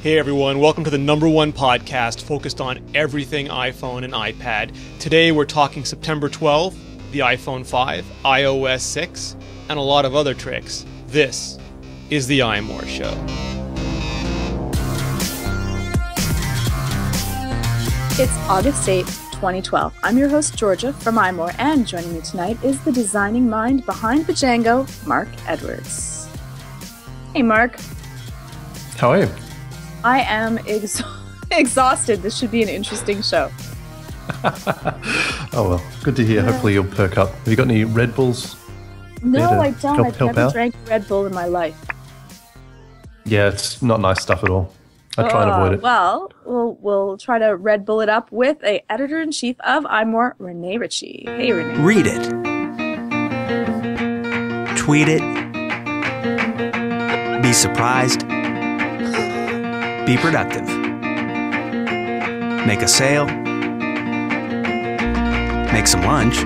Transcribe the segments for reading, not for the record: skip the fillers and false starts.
Hey everyone, welcome to the #1 podcast focused on everything iPhone and iPad. Today we're talking September 12th, the iPhone 5, iOS 6, and a lot of other tricks. This is the iMore Show. It's August 8th, 2012. I'm your host, Georgia, from iMore, and joining me tonight is the designing mind behind Bjango, Marc Edwards. Hey, Marc. How are you? I am exhausted. This should be an interesting show. Oh, well, good to hear. Yeah. Hopefully you'll perk up. Have you got any Red Bulls? No, I don't. I've never drank Red Bull in my life. Yeah, it's not nice stuff at all. I try and avoid it. Well, we'll try to Red Bull it up with a editor-in-chief of iMore, Rene Ritchie. Hey, Rene. Read it. Tweet it. Be surprised. Be productive. Make a sale. Make some lunch.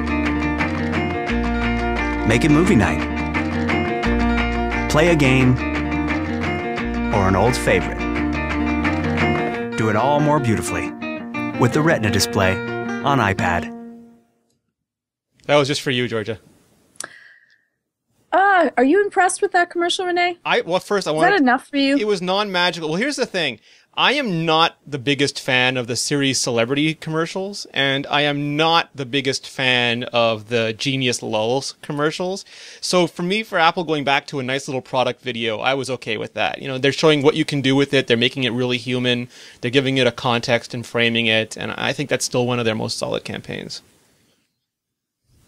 Make it movie night. Play a game or an old favorite. Do it all more beautifully with the Retina display on iPad. That was just for you, Georgia. Are you impressed with that commercial, Rene? Is that enough for you? It was non-magical. Well, here's the thing. I am not the biggest fan of the series celebrity commercials, and I am not the biggest fan of the Genius Lulz commercials. So for me, for Apple going back to a nice little product video, I was okay with that. You know, they're showing what you can do with it. They're making it really human. They're giving it a context and framing it, and I think that's still one of their most solid campaigns.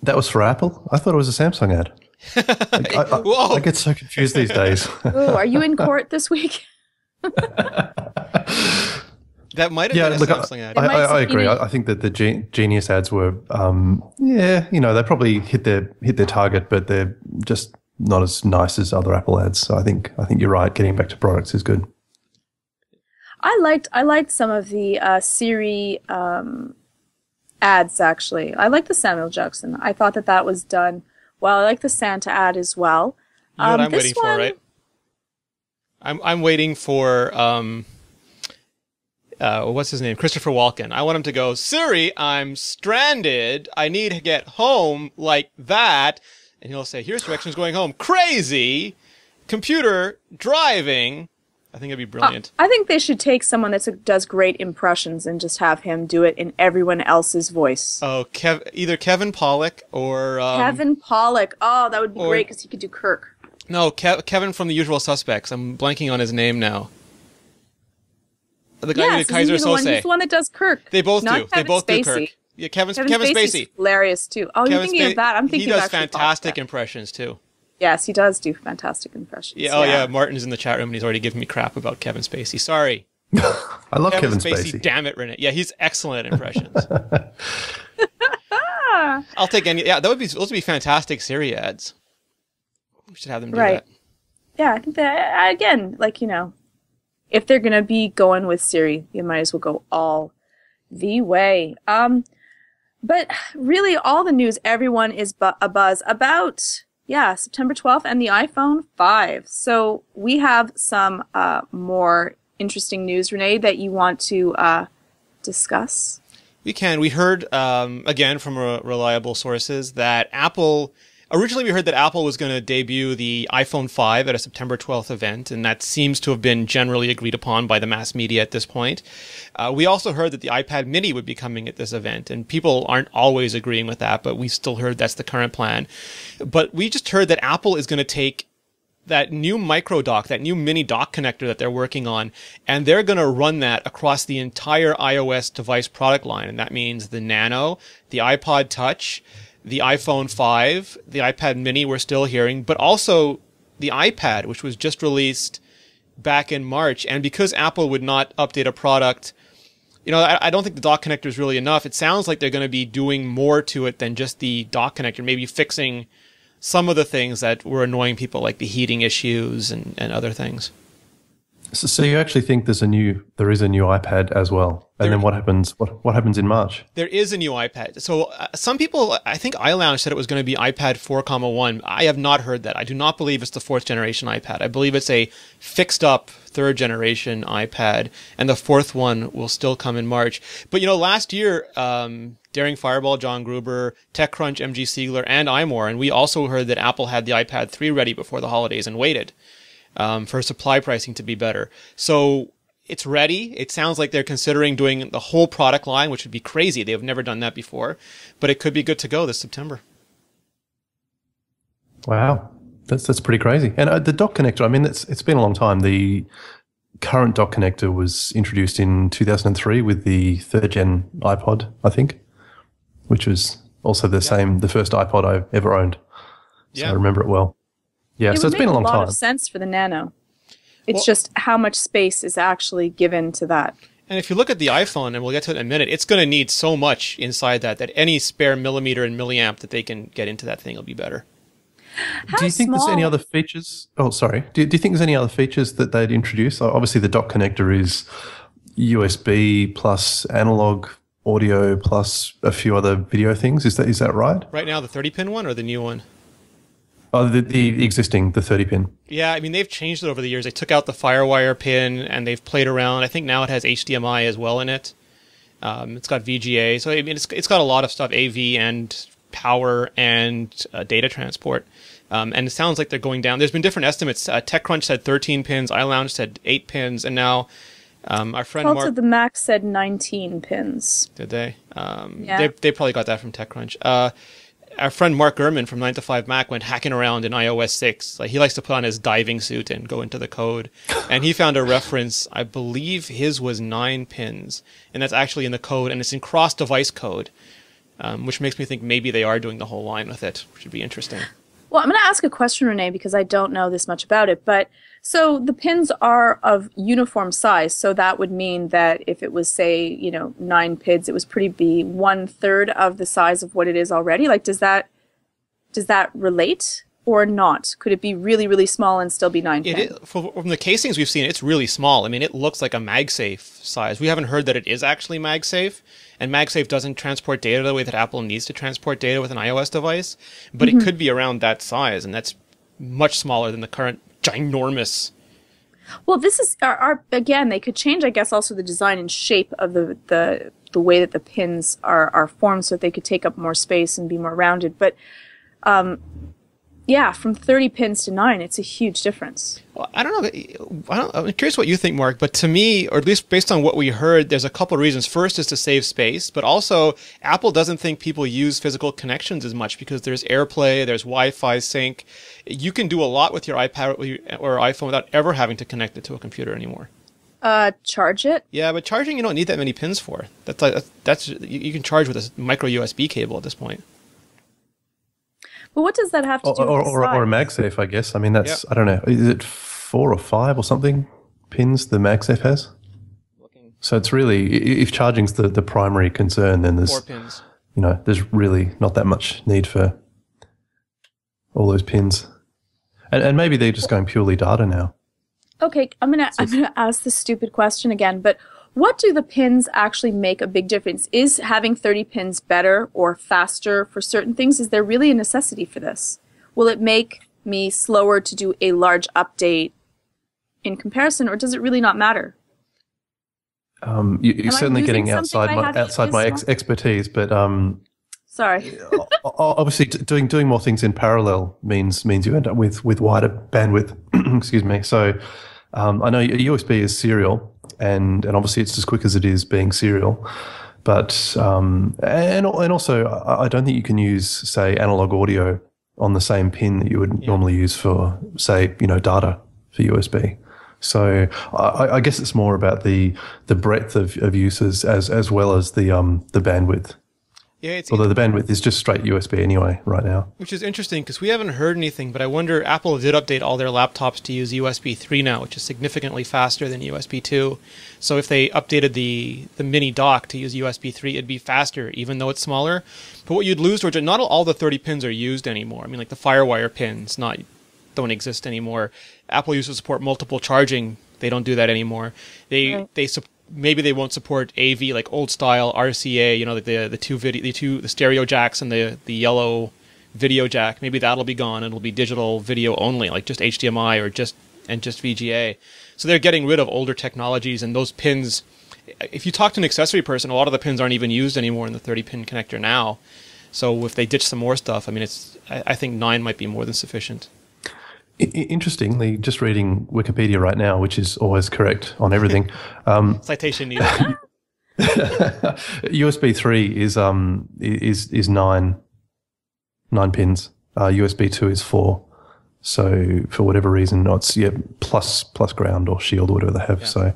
That was for Apple? I thought it was a Samsung ad. I get so confused these days. Ooh, are you in court this week? That might have been a Samsung ad. I agree. I think that the Genius ads were, they probably hit their target, but they're just not as nice as other Apple ads. So I think you're right. Getting back to products is good. I liked some of the Siri ads actually. I like the Samuel Jackson. I thought that was done well. I like the Santa ad as well. You know what I'm waiting for, right? I'm waiting for what's his name? Christopher Walken. I want him to go, Siri, I'm stranded. I need to get home like that. And he'll say, here's directions going home. Crazy. Computer driving. I think it'd be brilliant. I think they should take someone that does great impressions and just have him do it in everyone else's voice. Oh, either Kevin Pollak or... Kevin Pollak. Oh, that would be great because he could do Kirk. No, Kevin from The Usual Suspects. I'm blanking on his name now. The guy who did Kaiser Sose. He's the one that does Kirk. They both do. They both do Kirk. Yeah, Kevin Spacey. Hilarious too. Oh, you're thinking of that. I'm thinking of he does fantastic impressions too. Yes, he does do fantastic impressions. Yeah. Oh yeah, Martin's in the chat room and he's already giving me crap about Kevin Spacey. Sorry. I love Kevin Spacey. Damn it, Rene. Yeah, he's excellent at impressions. I'll take any. Yeah, those would be fantastic Siri ads. We should have them do that. Yeah, I think that again, if they're gonna be going with Siri, you might as well go all the way. But really, all the news, everyone is abuzz about. Yeah, September 12th and the iPhone 5. So we have some more interesting news, Rene, that you want to discuss. We can. We heard, again, from reliable sources that originally we heard that Apple was going to debut the iPhone 5 at a September 12th event, and that seems to have been generally agreed upon by the mass media at this point. We also heard that the iPad mini would be coming at this event, and people aren't always agreeing with that, but we still heard that's the current plan. But we just heard that Apple is going to take that new micro dock, that new mini dock connector that they're working on, and they're going to run that across the entire iOS device product line, and that means the Nano, the iPod Touch, the iPhone 5, the iPad mini we're still hearing, but also the iPad, which was just released back in March. And because Apple would not update a product, I don't think the dock connector is really enough. It sounds like they're going to be doing more to it than just the dock connector, maybe fixing some of the things that were annoying people, like the heating issues and other things. So you actually think there is a new iPad as well? And then what happens? What happens in March? There is a new iPad. So some people, I think iLounge said it was going to be iPad 4.1. I have not heard that. I do not believe it's the 4th generation iPad. I believe it's a fixed up 3rd generation iPad, and the 4th one will still come in March. But last year, Daring Fireball, John Gruber, TechCrunch, MG Siegler, and iMore, and we also heard that Apple had the iPad 3 ready before the holidays and waited for supply pricing to be better. So it's ready. It sounds like they're considering doing the whole product line, which would be crazy. They've never done that before, but it could be good to go this September. Wow. That's pretty crazy. And the dock connector, I mean, it's been a long time. The current dock connector was introduced in 2003 with the 3rd gen iPod, I think, which was also the first iPod I ever owned. So I remember it well. Yeah, so it's been a long time. It would make a lot of sense for the Nano. It's just how much space is actually given to that. And if you look at the iPhone, and we'll get to it in a minute, it's going to need so much inside that any spare millimeter and milliamp that they can get into that thing will be better. Do you think there's any other features? Oh, sorry. Do you think there's any other features that they'd introduce? Obviously, the dock connector is USB plus analog audio plus a few other video things. Is that right? Right now, the 30-pin one or the new one? Oh, the existing, the 30-pin. Yeah, I mean, they've changed it over the years. They took out the FireWire pin, and they've played around. I think now it has HDMI as well in it. It's got VGA. So, I mean, it's got a lot of stuff, AV and power and data transport. And it sounds like they're going down. There's been different estimates. TechCrunch said 13 pins. iLounge said 8 pins. And now our friend Mark... the Mac said 19 pins. Did they? Yeah. They probably got that from TechCrunch. Our friend Mark Gurman from 9 to 5 Mac went hacking around in iOS 6. Like, he likes to put on his diving suit and go into the code. And he found a reference, I believe his was 9 pins. And that's actually in the code, and it's in cross-device code, which makes me think maybe they are doing the whole line with it, which would be interesting. Well, I'm going to ask a question, Rene, because I don't know this much about it. But so the pins are of uniform size. So that would mean that if it was, say, 9 pins, it was be 1/3 of the size of what it is already. Like, does that relate or not? Could it be really, really small and still be 9 pins? From the casings we've seen, it's really small. I mean, it looks like a MagSafe size. We haven't heard that it is actually MagSafe. And MagSafe doesn't transport data the way that Apple needs to transport data with an iOS device. But it could be around that size, and that's much smaller than the current ginormous. Well, this is again, they could change, I guess, also the design and shape of the way that the pins are formed, so that they could take up more space and be more rounded. But yeah, from 30 pins to 9, it's a huge difference. Well, I don't know. I'm curious what you think, Mark, but to me, or at least based on what we heard, there's a couple of reasons. First is to save space, but also Apple doesn't think people use physical connections as much because there's AirPlay, there's Wi-Fi sync. You can do a lot with your iPad or iPhone without ever having to connect it to a computer anymore. Charge it? Yeah, but charging you don't need that many pins for. You can charge with a micro USB cable at this point. But what does that have to do with the size? Or a MagSafe, I guess. I mean, that's, I don't know, is it 4 or 5 or something pins the MagSafe has? So it's really, if charging's the primary concern, then there's 4 pins. There's really not that much need for all those pins. And maybe they're just going purely data now. Okay, I'm gonna ask the stupid question again, but what do the pins actually make a big difference? Is having 30 pins better or faster for certain things? Is there really a necessity for this? Will it make me slower to do a large update in comparison, or does it really not matter? You're certainly getting outside my expertise, but sorry. Obviously, doing more things in parallel means you end up with wider bandwidth. Excuse me. So I know a USB is serial. And obviously it's as quick as it is being serial, but and also I don't think you can use, say, analog audio on the same pin that you would normally use for, say, data for USB. So I guess it's more about the breadth of uses as well as the bandwidth. Yeah, although the bandwidth is just straight USB anyway right now. Which is interesting because we haven't heard anything, but I wonder, Apple did update all their laptops to use USB 3 now, which is significantly faster than USB 2. So if they updated the mini dock to use USB 3, it'd be faster, even though it's smaller. But what you'd lose, Georgia, not all the 30 pins are used anymore. I mean, like the FireWire pins don't exist anymore. Apple used to support multiple charging They don't do that anymore. Maybe they won't support AV, like old style RCA. You know, the stereo jacks and the yellow video jack. Maybe that'll be gone, and it'll be digital video only, like just HDMI or just VGA. So they're getting rid of older technologies, and those pins. If you talk to an accessory person, a lot of the pins aren't even used anymore in the 30-pin connector now. So if they ditch some more stuff, I mean, I think 9 might be more than sufficient. Interestingly, just reading Wikipedia right now, which is always correct on everything. Citation needed. USB 3 is 9 pins. USB 2 is 4. So for whatever reason, it's plus ground or shield or whatever they have. Yeah. So.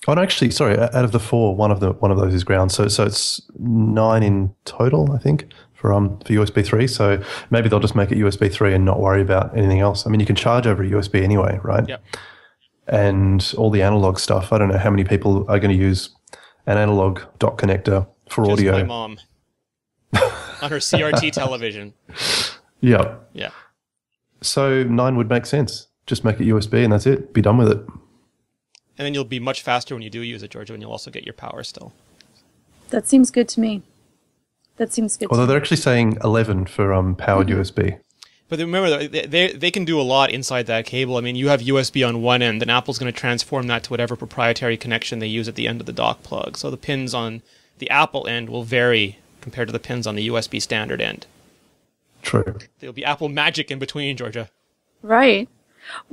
Oh, no, actually, sorry. Out of the 4, one of those is ground. So it's 9 in total, I think, for USB 3. So maybe they'll just make it USB 3 and not worry about anything else. I mean, you can charge over USB anyway, right? Yeah. And all the analog stuff. I don't know how many people are going to use an analog dock connector for just audio. My mom on her CRT television. Yeah. Yeah. So 9 would make sense. Just make it USB and that's it. Be done with it. And then you'll be much faster when you do use it, Georgia, and you'll also get your power still. That seems good to me. Although they're actually saying 11 for powered USB. But remember, they can do a lot inside that cable. I mean, you have USB on one end, and Apple's going to transform that to whatever proprietary connection they use at the end of the dock plug. So the pins on the Apple end will vary compared to the pins on the USB standard end. True. There'll be Apple magic in between, Georgia. Right.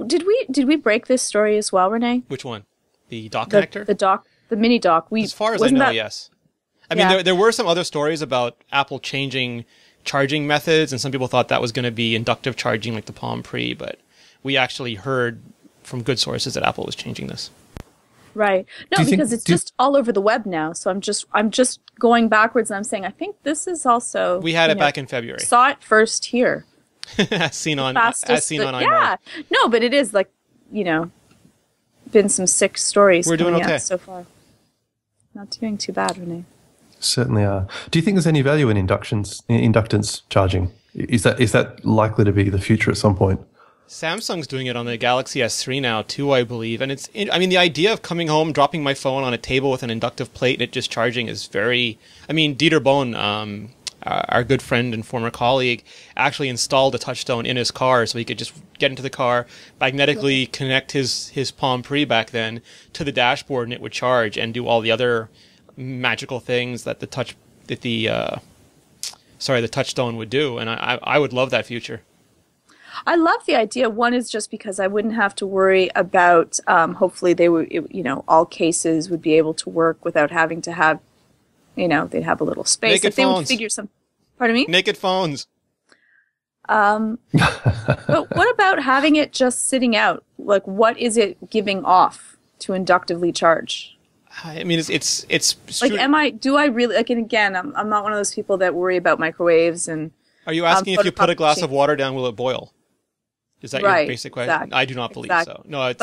Did we break this story as well, Rene? Which one? The dock connector? The mini dock. As far as I know, yes. I mean, there were some other stories about Apple changing charging methods, and some people thought that was going to be inductive charging like the Palm Pre, but we actually heard from good sources that Apple was changing this. Right. No, because it's just all over the web now. So I'm just going backwards, and I'm saying I think this is also. We had it back in February. Saw it first here. as seen on iMore. Yeah. No, but it is been some sick stories. We're doing okay so far. Not doing too bad, Rene. Certainly are. Do you think there's any value in inductance charging? Is that likely to be the future at some point? Samsung's doing it on the Galaxy S3 now too, I believe. And the idea of coming home, dropping my phone on a table with an inductive plate and it just charging is very. I mean, Dieter Bohn, our good friend and former colleague, actually installed a touchstone in his car so he could just get into the car, magnetically connect his Palm Pre back then to the dashboard, and it would charge and do all the other magical things that the touchstone would do. And I would love that future. I love the idea. One is just because I wouldn't have to worry about. Hopefully, they would. All cases would be able to work without having to have. They'd have a little space. Naked if they phones. would figure some. Pardon me? Naked phones. But what about having it just sitting out? Like, what is it giving off to inductively charge? I mean, it's like, do I really, like, and again, I'm not one of those people that worry about microwaves and. Are you asking if you put a glass of water down, will it boil? Is that your basic question? Exactly. I do not believe so. No,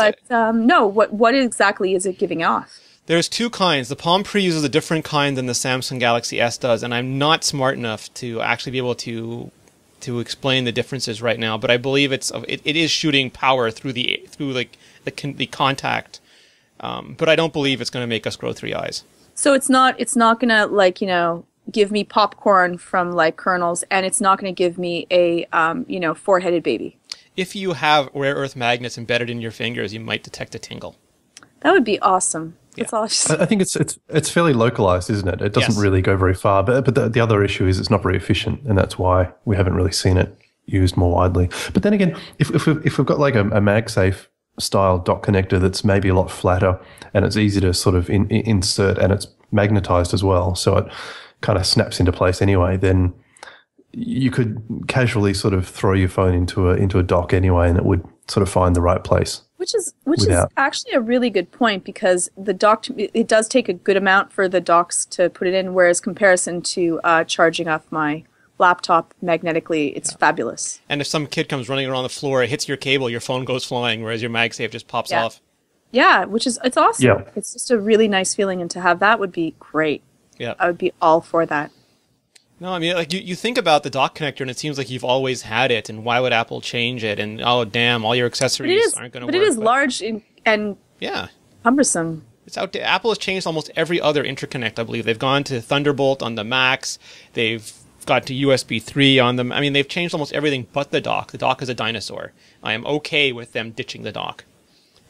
no. What exactly is it giving off? There's two kinds. The Palm Pre uses a different kind than the Samsung Galaxy S does, and I'm not smart enough to actually be able to explain the differences right now. But I believe it is shooting power through the contact. But I don't believe it's going to make us grow 3 eyes. So it's not going to give me popcorn from like kernels, and it's not going to give me a 4-headed baby. If you have rare earth magnets embedded in your fingers, you might detect a tingle. That would be awesome. Yeah. That's all. I think it's fairly localized, isn't it? It doesn't really go very far. But the other issue is it's not very efficient, and that's why we haven't really seen it used more widely. But then again, if we've got like a MagSafe style dock connector that's maybe a lot flatter and it's easy to sort of insert, and it's magnetized as well, so it kind of snaps into place anyway, then you could casually sort of throw your phone into a dock anyway, and it would sort of find the right place. Which is actually a really good point, because the dock, it does take a good amount for the docks to put it in, whereas comparison to charging off my laptop magnetically, it's fabulous. And if some kid comes running around the floor, it hits your cable, your phone goes flying, whereas your MagSafe just pops off. Yeah, it's awesome. Yeah. It's just a really nice feeling, and to have that would be great. Yeah, I would be all for that. No, I mean, like you think about the dock connector, and it seems like you've always had it, and why would Apple change it? And oh, damn, all your accessories aren't going to work. But it is large and yeah, cumbersome. it's out. Apple has changed almost every other interconnect, I believe. They've gone to Thunderbolt on the Macs. They've got to USB 3 on them. I mean, they've changed almost everything but the dock. The dock is a dinosaur. I am okay with them ditching the dock.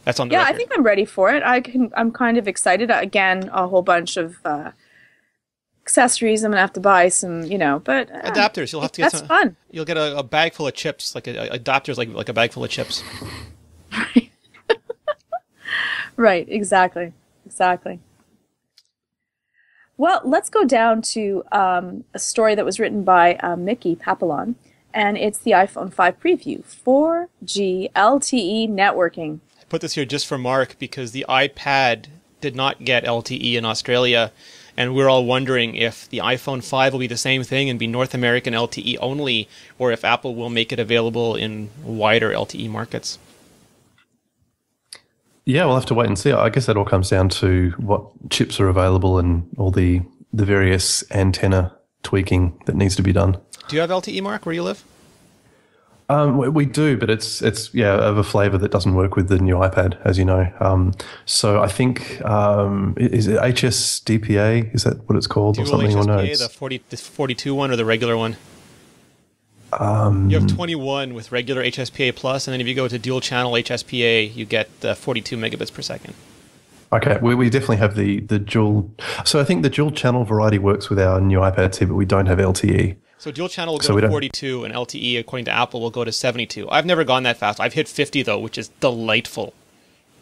That's on the record. I think I'm ready for it. I'm kind of excited. Again, a whole bunch of accessories. I'm gonna have to buy some, but adapters. You'll have to get that's fun. You'll get a bag full of chips, like adapters, like a bag full of chips. Right. Exactly. Well, let's go down to a story that was written by Mickey Papillon, and it's the iPhone 5 preview, 4G LTE networking. I put this here just for Mark because the iPad did not get LTE in Australia, and we're all wondering if the iPhone 5 will be the same thing and be North American LTE only, or if Apple will make it available in wider LTE markets. Yeah, we'll have to wait and see. I guess that all comes down to what chips are available and all the various antenna tweaking that needs to be done. Do you have LTE, Mark, where you live? We do, but it's of a flavor that doesn't work with the new iPad, as you know. So I think is it HSDPA? Is that what it's called, Dual or something? HSPA, or no? the 42 one or the regular one? You have 21 with regular HSPA plus, and then if you go to dual channel HSPA, you get 42 megabits per second. Okay, we definitely have the dual. So I think the dual channel variety works with our new iPads here, but we don't have LTE. So dual channel will go to 42, and LTE, according to Apple, will go to 72. I've never gone that fast. I've hit 50, though, which is delightful.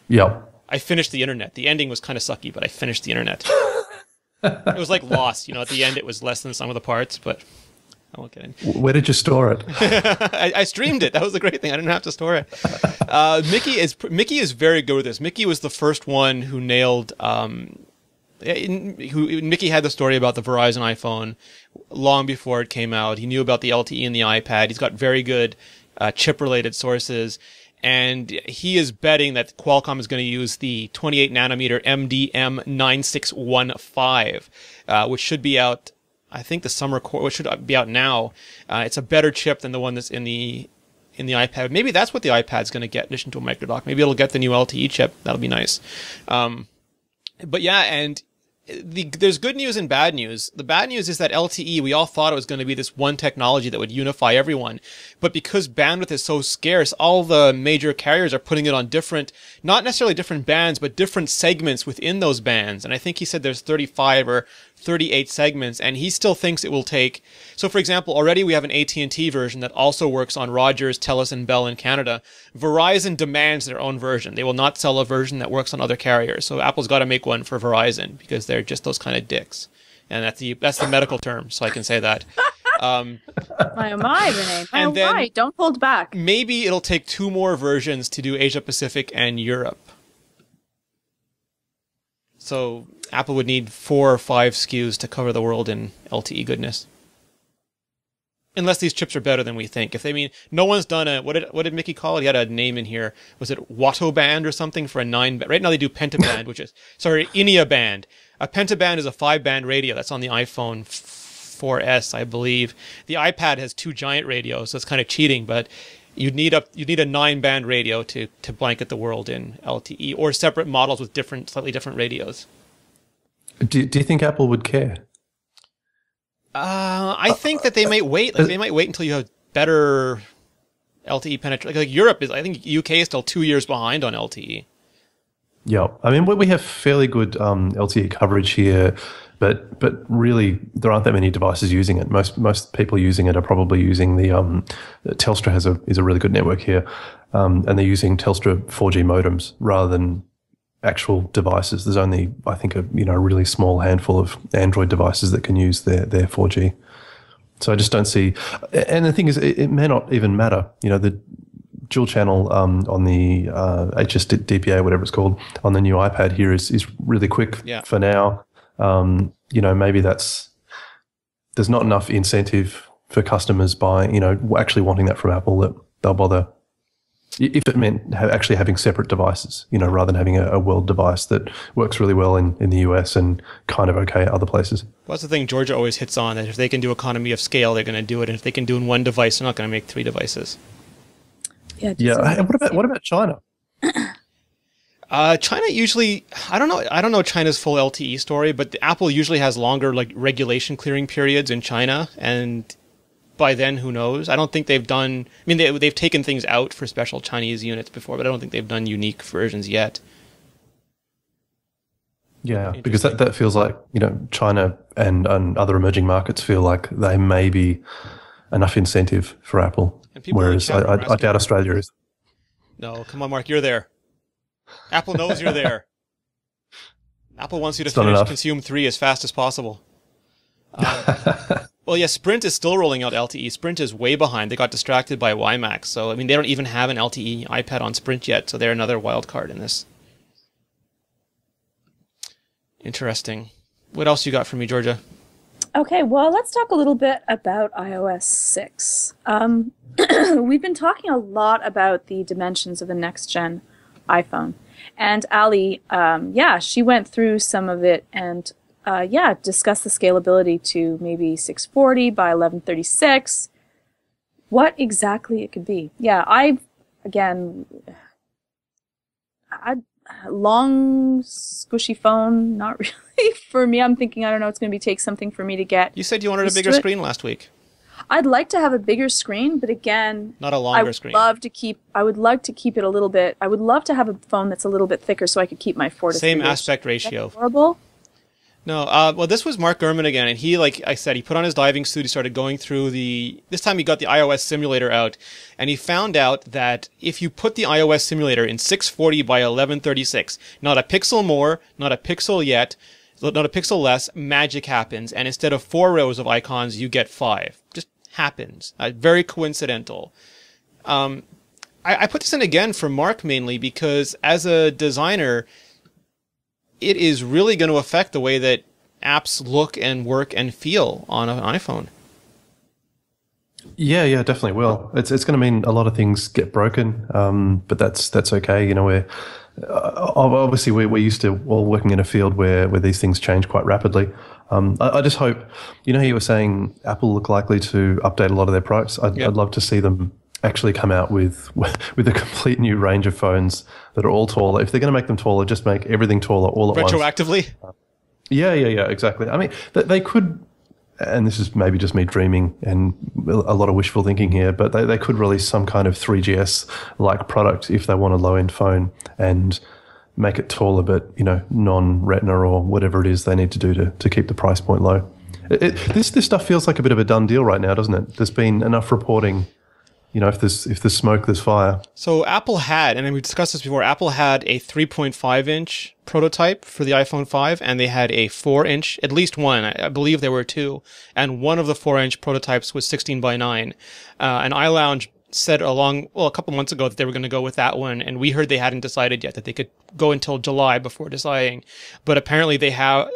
Yeah. I finished the internet. The ending was kind of sucky, but I finished the internet. It was like Lost. At the end, it was less than the sum of the parts, but I won't get in. Where did you store it? I streamed it. That was the great thing. I didn't have to store it. Mickey is very good with this. Mickey was the first one who nailed... Mickey had the story about the Verizon iPhone long before it came out. He knew about the LTE in the iPad. He's got very good chip-related sources, and he is betting that Qualcomm is going to use the 28 nanometer MDM9615, which should be out, I think, the summer quarter. Which should be out now. It's a better chip than the one that's in the iPad. Maybe that's what the iPad's going to get in addition to a microdock. Maybe it'll get the new LTE chip. That'll be nice. But yeah, and there's good news and bad news. The bad news is that LTE, we all thought it was going to be this one technology that would unify everyone. But because bandwidth is so scarce, all the major carriers are putting it on different, not necessarily different bands, but different segments within those bands. And I think he said there's 35 or 38 segments, and he still thinks it will take... So, for example, already we have an AT&T version that also works on Rogers, Telus, and Bell in Canada. Verizon demands their own version. They will not sell a version that works on other carriers. So Apple's got to make one for Verizon because they're just those kind of dicks. And that's the medical term, so I can say that. My oh my, Rene. My oh my, don't hold back. Maybe it'll take 2 more versions to do Asia Pacific and Europe. So Apple would need 4 or 5 SKUs to cover the world in LTE goodness. Unless these chips are better than we think. No one's done what did Mickey call it? He had a name in here. Was it Watto band or something for a 9? Right now they do pentaband, which is, Inia band. A pentaband is a 5-band radio that's on the iPhone 4S, I believe. The iPad has 2 giant radios, so it's kind of cheating, but you'd need a 9-band radio to blanket the world in LTE, or separate models with slightly different radios. Do you think Apple would care? I think that they might wait. They might wait until you have better LTE penetration. Like Europe is, I think UK is still 2 years behind on LTE. Yeah, I mean we have fairly good LTE coverage here, but really there aren't that many devices using it. Most people using it are probably using the Telstra is a really good network here, and they're using Telstra 4G modems rather than actual devices. There's only, I think, a really small handful of Android devices that can use their 4G. So I just don't see. And the thing is, it may not even matter. The dual channel on the HSDPA, whatever it's called, on the new iPad here is really quick for now. Maybe there's not enough incentive for customers actually wanting that from Apple that they'll bother if it meant actually having separate devices, rather than having a world device that works really well in the US and kind of okay other places. Well, that's the thing Georgia always hits on, that if they can do economy of scale, they're going to do it. And if they can do in one device, they're not going to make 3 devices. Yeah. And what about China? China usually, I don't know China's full LTE story, but Apple usually has longer regulation clearing periods in China, and by then, who knows? I don't think they've done, they've taken things out for special Chinese units before, but I don't think they've done unique versions yet. Yeah, because that feels like, China and other emerging markets feel like they may be enough incentive for Apple, whereas I doubt Australia is. No, come on, Mark, you're there. Apple knows you're there. Apple wants you to consume 3 as fast as possible. Well, yeah, Sprint is still rolling out LTE. Sprint is way behind. They got distracted by WiMAX. So, they don't even have an LTE iPad on Sprint yet. So they're another wild card in this. Interesting. What else you got for me, Georgia? Okay, well, let's talk a little bit about iOS 6. We've been talking a lot about the dimensions of the next-gen iPhone. And Ali, she went through some of it and discuss the scalability to maybe 640 by 1136. What exactly it could be. Yeah, long, squishy phone, not really for me. I'm thinking, I don't know, it's going to take something for me to get. You said you wanted a bigger screen last week. I'd like to have a bigger screen, but again, not a longer screen. I would like to keep it a little bit. I would love to have a phone that's a little bit thicker so I could keep my 4:3. Same aspect ratio. Horrible. No, well, this was Mark Gurman again, and he, like I said, he put on his diving suit, he started going through this time he got the iOS simulator out, and he found out that if you put the iOS simulator in 640 by 1136, not a pixel more, not a pixel yet, not a pixel less, magic happens, and instead of 4 rows of icons, you get 5. Just happens. Very coincidental. I put this in again for Mark mainly because as a designer, it is really going to affect the way that apps look and work and feel on an iPhone. Yeah, definitely will. It's going to mean a lot of things get broken, but that's okay. Obviously we're used to all working in a field where these things change quite rapidly. I just hope, you were saying Apple look likely to update a lot of their products. I'd love to see them actually come out with a complete new range of phones that are all taller. If they're going to make them taller, just make everything taller all at once. Retroactively? Yeah, exactly. They could, and this is maybe just me dreaming and a lot of wishful thinking here, but they could release some kind of 3GS-like product if they want a low-end phone and make it taller, but, non-retina or whatever it is they need to do to keep the price point low. This stuff feels like a bit of a done deal right now, doesn't it? There's been enough reporting. If there's smoke, there's fire. So Apple had, and we discussed this before, Apple had a 3.5-inch prototype for the iPhone 5, and they had a 4-inch, at least one, I believe there were 2, and one of the 4-inch prototypes was 16 by 9. And iLounge said a couple months ago that they were going to go with that one, and we heard they hadn't decided yet, that they could go until July before deciding. But apparently they have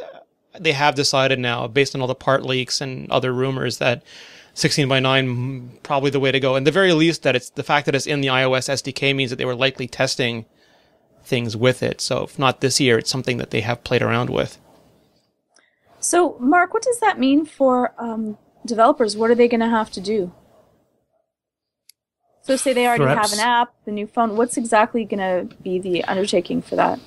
decided now, based on all the part leaks and other rumors, that 16 by 9 probably the way to go. And the very least, that it's the fact that it's in the iOS SDK means that they were likely testing things with it. So if not this year, it's something that they have played around with. So, Mark, what does that mean for developers? What are they going to have to do? So say they already have an app, the new phone. What's exactly going to be the undertaking for that?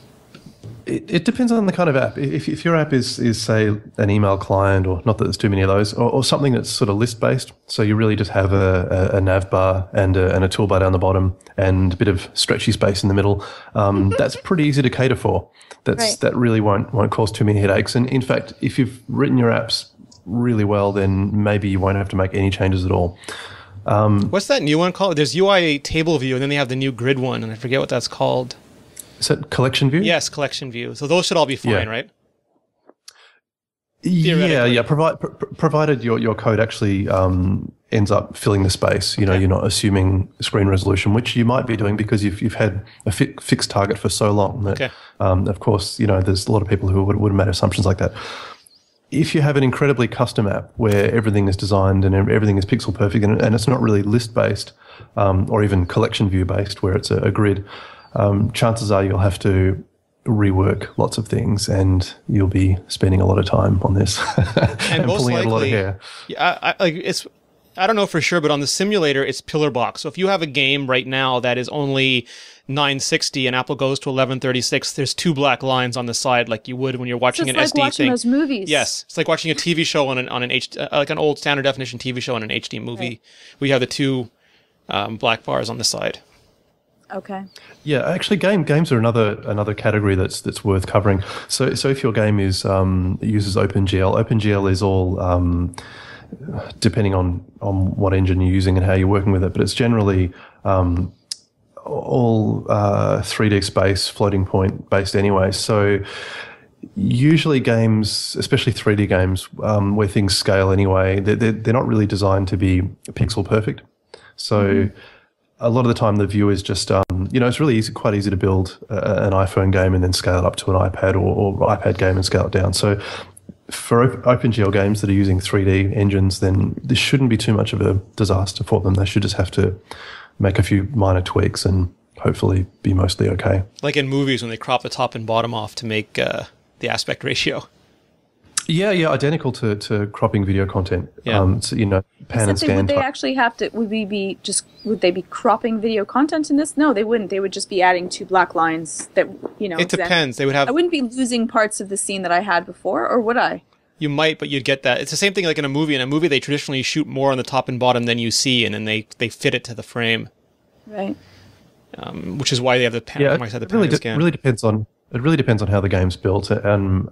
It depends on the kind of app. If your app is say an email client, or not that there's too many of those, or something that's sort of list based, so you really just have a nav bar and a toolbar down the bottom and a bit of stretchy space in the middle, that's pretty easy to cater for. That really won't cause too many headaches. And in fact, if you've written your apps really well, then maybe you won't have to make any changes at all. What's that new one called? There's UI table view, and then they have the new grid one, and I forget what that's called. Is that collection view? Yes, collection view. So those should all be fine, right? Yeah. Provided your code actually ends up filling the space. You're not assuming screen resolution, which you might be doing because you've had a fixed target for so long that, of course, there's a lot of people who would have made assumptions like that. if you have an incredibly custom app where everything is designed and everything is pixel perfect and it's not really list based or even collection view based where it's a grid, chances are you'll have to rework lots of things and you'll be spending a lot of time on this and pulling out a lot of hair. Yeah, I don't know for sure, but on the simulator, it's pillar box. So if you have a game right now that is only 960 and Apple goes to 1136, there's 2 black lines on the side like you would when you're watching an SD thing. It's like watching those movies. Yes, it's like watching a TV show on like an old standard definition TV show on an HD movie. Right. We have the 2 black bars on the side. Okay. Yeah, actually, games are another category that's worth covering. So if your game uses OpenGL is all depending on what engine you're using and how you're working with it, but it's generally all 3D space floating point based anyway. So usually games, especially 3D games, where things scale anyway, they're not really designed to be pixel perfect. So a lot of the time the view is just, it's really quite easy to build an iPhone game and then scale it up to an iPad or iPad game and scale it down. So for OpenGL games that are using 3D engines, then this shouldn't be too much of a disaster for them. They should just have to make a few minor tweaks and hopefully be mostly okay. Like in movies when they crop the top and bottom off to make the aspect ratio. Yeah, identical to cropping video content. Yeah. So, pan and scan. Would they actually have to? Would they be cropping video content in this? No, they wouldn't. They would just be adding 2 black lines that It depends. They would have. I wouldn't be losing parts of the scene that I had before, or would I? You might, but you'd get that. It's the same thing like in a movie. In a movie, they traditionally shoot more on the top and bottom than you see, and then they fit it to the frame. Right. Which is why they have the pan. Yeah, it really depends on. It really depends on how the game's built, and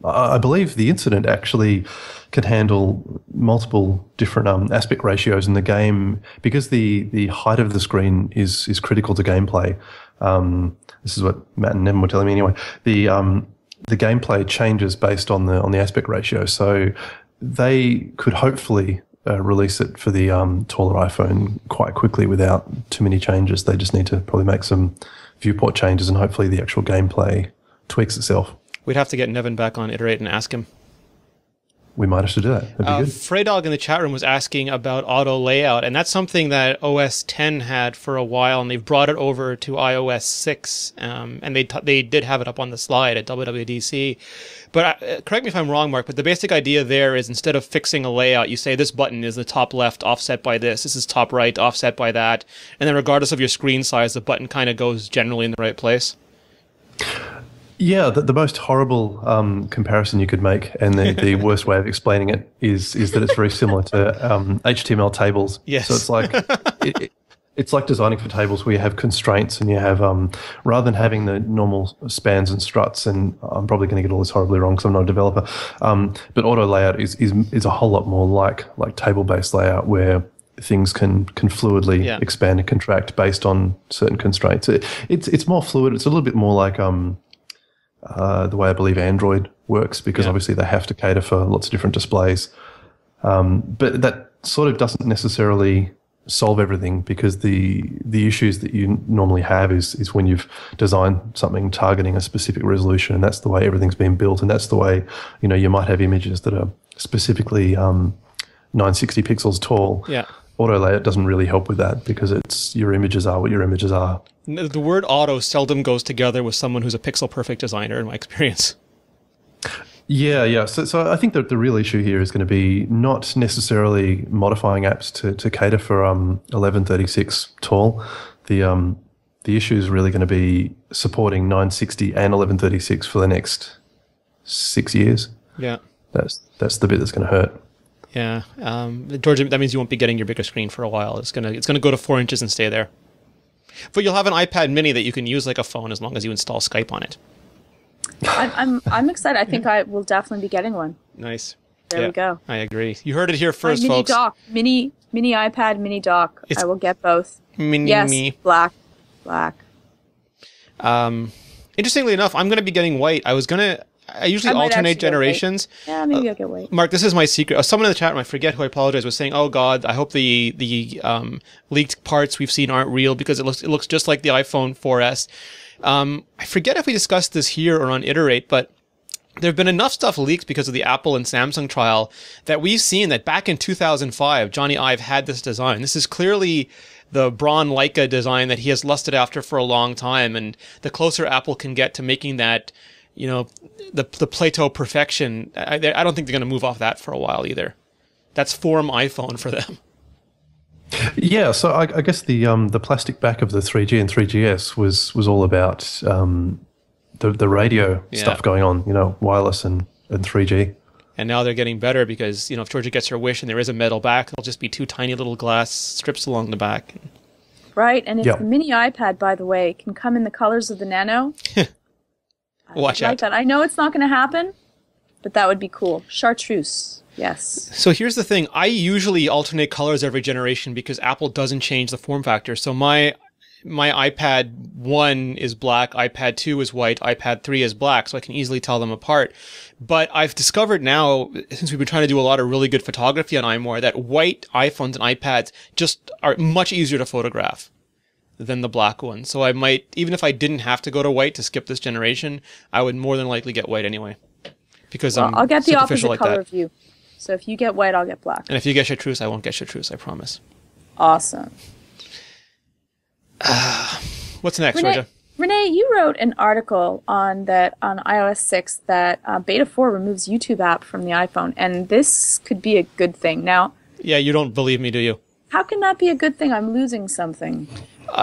I believe the incident actually can handle multiple different aspect ratios in the game because the height of the screen is critical to gameplay. This is what Matt and Nevin were telling me anyway. The gameplay changes based on the aspect ratio, so they could hopefully release it for the taller iPhone quite quickly without too many changes. They just need to probably make some viewport changes and hopefully the actual gameplay tweaks itself. We'd have to get Nevin back on Iterate and ask him. We might have to do that. That'd be good. Freydog in the chat room was asking about auto layout, and that's something that OS 10 had for a while, and they've brought it over to iOS 6, and they did have it up on the slide at WWDC. But correct me if I'm wrong, Mark, but the basic idea there is instead of fixing a layout, you say this button is the top left offset by this is top right offset by that, and then regardless of your screen size, the button kind of goes generally in the right place. Yeah, the most horrible comparison you could make, and the worst way of explaining it is that it's very similar to HTML tables. Yes. So it's like it's like designing for tables where you have constraints and you have rather than having the normal spans and struts. And I'm probably going to get all this horribly wrong because I'm not a developer. But auto layout is a whole lot more like table based layout where things can fluidly expand and contract based on certain constraints. It's more fluid. It's a little bit more like the way I believe Android works because obviously they have to cater for lots of different displays. But that sort of doesn't necessarily solve everything because the issues that you normally have is when you've designed something targeting a specific resolution, and that's the way everything's been built, and that's the way you might have images that are specifically 960 pixels tall. Yeah. Auto layout doesn't really help with that because your images are what your images are. The word auto seldom goes together with someone who's a pixel perfect designer in my experience. Yeah. So I think that the real issue here is going to be not necessarily modifying apps to cater for 1136 tall. The issue is really going to be supporting 960 and 1136 for the next 6 years. Yeah. That's the bit that's going to hurt. Yeah, Georgia, that means you won't be getting your bigger screen for a while. It's gonna go to 4 inches and stay there. But you'll have an iPad Mini that you can use like a phone as long as you install Skype on it. I'm excited. I think I will definitely be getting one. Nice. There we go. I agree. You heard it here first, mini folks. Dock, mini iPad, mini dock. I will get both. Mini. Black. Interestingly enough, I'm gonna be getting white. I usually alternate generations. Yeah, maybe I'll get white. Mark, this is my secret. Someone in the chat room, I forget who, I apologize, was saying, "Oh God, I hope the leaked parts we've seen aren't real because it looks just like the iPhone 4S." I forget if we discussed this here or on Iterate, but there have been enough stuff leaked because of the Apple and Samsung trial that we've seen that back in 2005, Johnny Ive had this design. This is clearly the Braun Leica design that he has lusted after for a long time. And the closer Apple can get to making that, you know, the Plato perfection, I don't think they're going to move off that for a while either. That's form iPhone for them. Yeah, so I guess the plastic back of the 3G and 3GS was all about the radio stuff going on, you know, wireless and 3G. And now they're getting better because, you know, if Georgia gets her wish and there is a metal back, there'll just be 2 tiny little glass strips along the back. Right, and if the mini iPad, by the way, can come in the colors of the Nano, watch out. That. I know it's not going to happen, but that would be cool. Chartreuse, yes. So here's the thing. I usually alternate colors every generation because Apple doesn't change the form factor. So my iPad 1 is black, iPad 2 is white, iPad 3 is black, so I can easily tell them apart. But I've discovered now, since we've been trying to do a lot of really good photography on iMore, that white iPhones and iPads just are much easier to photograph than the black ones. So I might, even if I didn't have to go to white to skip this generation, I would more than likely get white anyway. Because I'll get the opposite like color that. of you. So if you get white, I'll get black. And if you get chartreuse, I won't get chartreuse, I promise. Awesome. What's next, Georgia? Rene, you wrote an article on iOS 6 that Beta 4 removes YouTube app from the iPhone, and this could be a good thing. Now, yeah, you don't believe me, do you? How can that be a good thing? I'm losing something.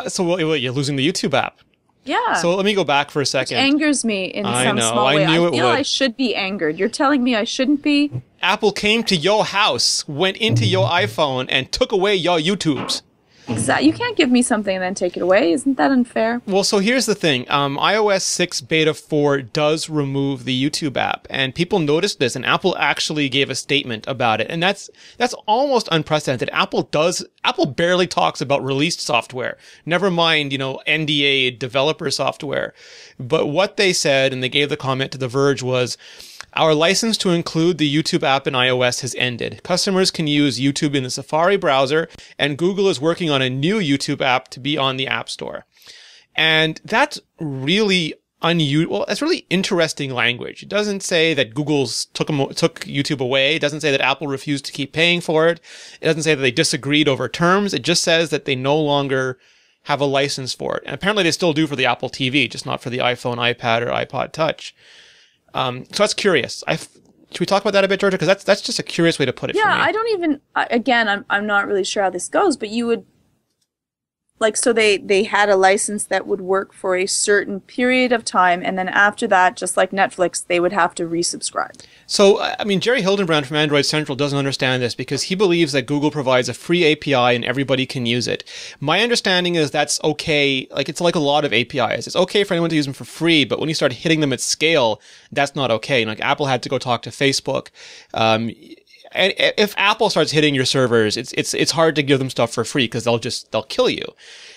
So you're losing the YouTube app. Yeah. So let me go back for a second. Which angers me in some small way. I feel I should be angered. You're telling me I shouldn't be? Apple came to your house, went into your iPhone, and took away your YouTubes. You can't give me something and then take it away. Isn't that unfair? Well, so here's the thing. iOS 6 Beta 4 does remove the YouTube app, and people noticed this, and Apple actually gave a statement about it, and that's almost unprecedented. Apple barely talks about released software, never mind, you know, NDA developer software. But what they said, and they gave the comment to The Verge, was, our license to include the YouTube app in iOS has ended. Customers can use YouTube in the Safari browser, and Google is working on a new YouTube app to be on the App Store. And that's really unusual. That's really interesting language. It doesn't say that Google's took YouTube away. It doesn't say that Apple refused to keep paying for it. It doesn't say that they disagreed over terms. It just says that they no longer have a license for it. And apparently they still do for the Apple TV, just not for the iPhone, iPad, or iPod Touch. So that's curious. Should we talk about that a bit, Georgia? Because that's just a curious way to put it. Yeah, for me. I don't even. Again, I'm not really sure how this goes, but you would. Like, so they had a license that would work for a certain period of time, and then after that, just like Netflix, they would have to resubscribe. So, I mean, Jerry Hildenbrand from Android Central doesn't understand this because he believes that Google provides a free API and everybody can use it. My understanding is that's okay. Like, it's like a lot of APIs. It's okay for anyone to use them for free, but when you start hitting them at scale, that's not okay. Like, Apple had to go talk to Facebook. And if Apple starts hitting your servers, it's hard to give them stuff for free because they'll kill you.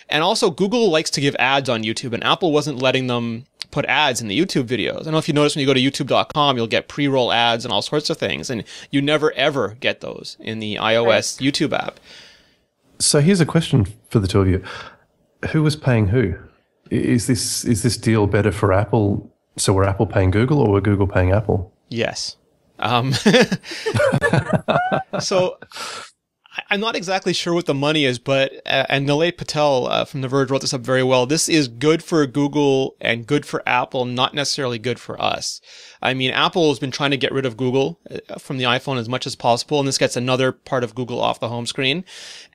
And also, Google likes to give ads on YouTube, and Apple wasn't letting them put ads in the YouTube videos. I don't know if you notice when you go to youtube.com, you'll get pre-roll ads and all sorts of things, and you never ever get those in the iOS YouTube app. So here's a question for the two of you: who was paying who? Is this deal better for Apple? So were Apple paying Google, or were Google paying Apple? Yes. So I'm not exactly sure what the money is, but and Nilay Patel from The Verge wrote this up very well. This is good for Google and good for Apple, not necessarily good for us. I mean, Apple has been trying to get rid of Google from the iPhone as much as possible, and this gets another part of Google off the home screen.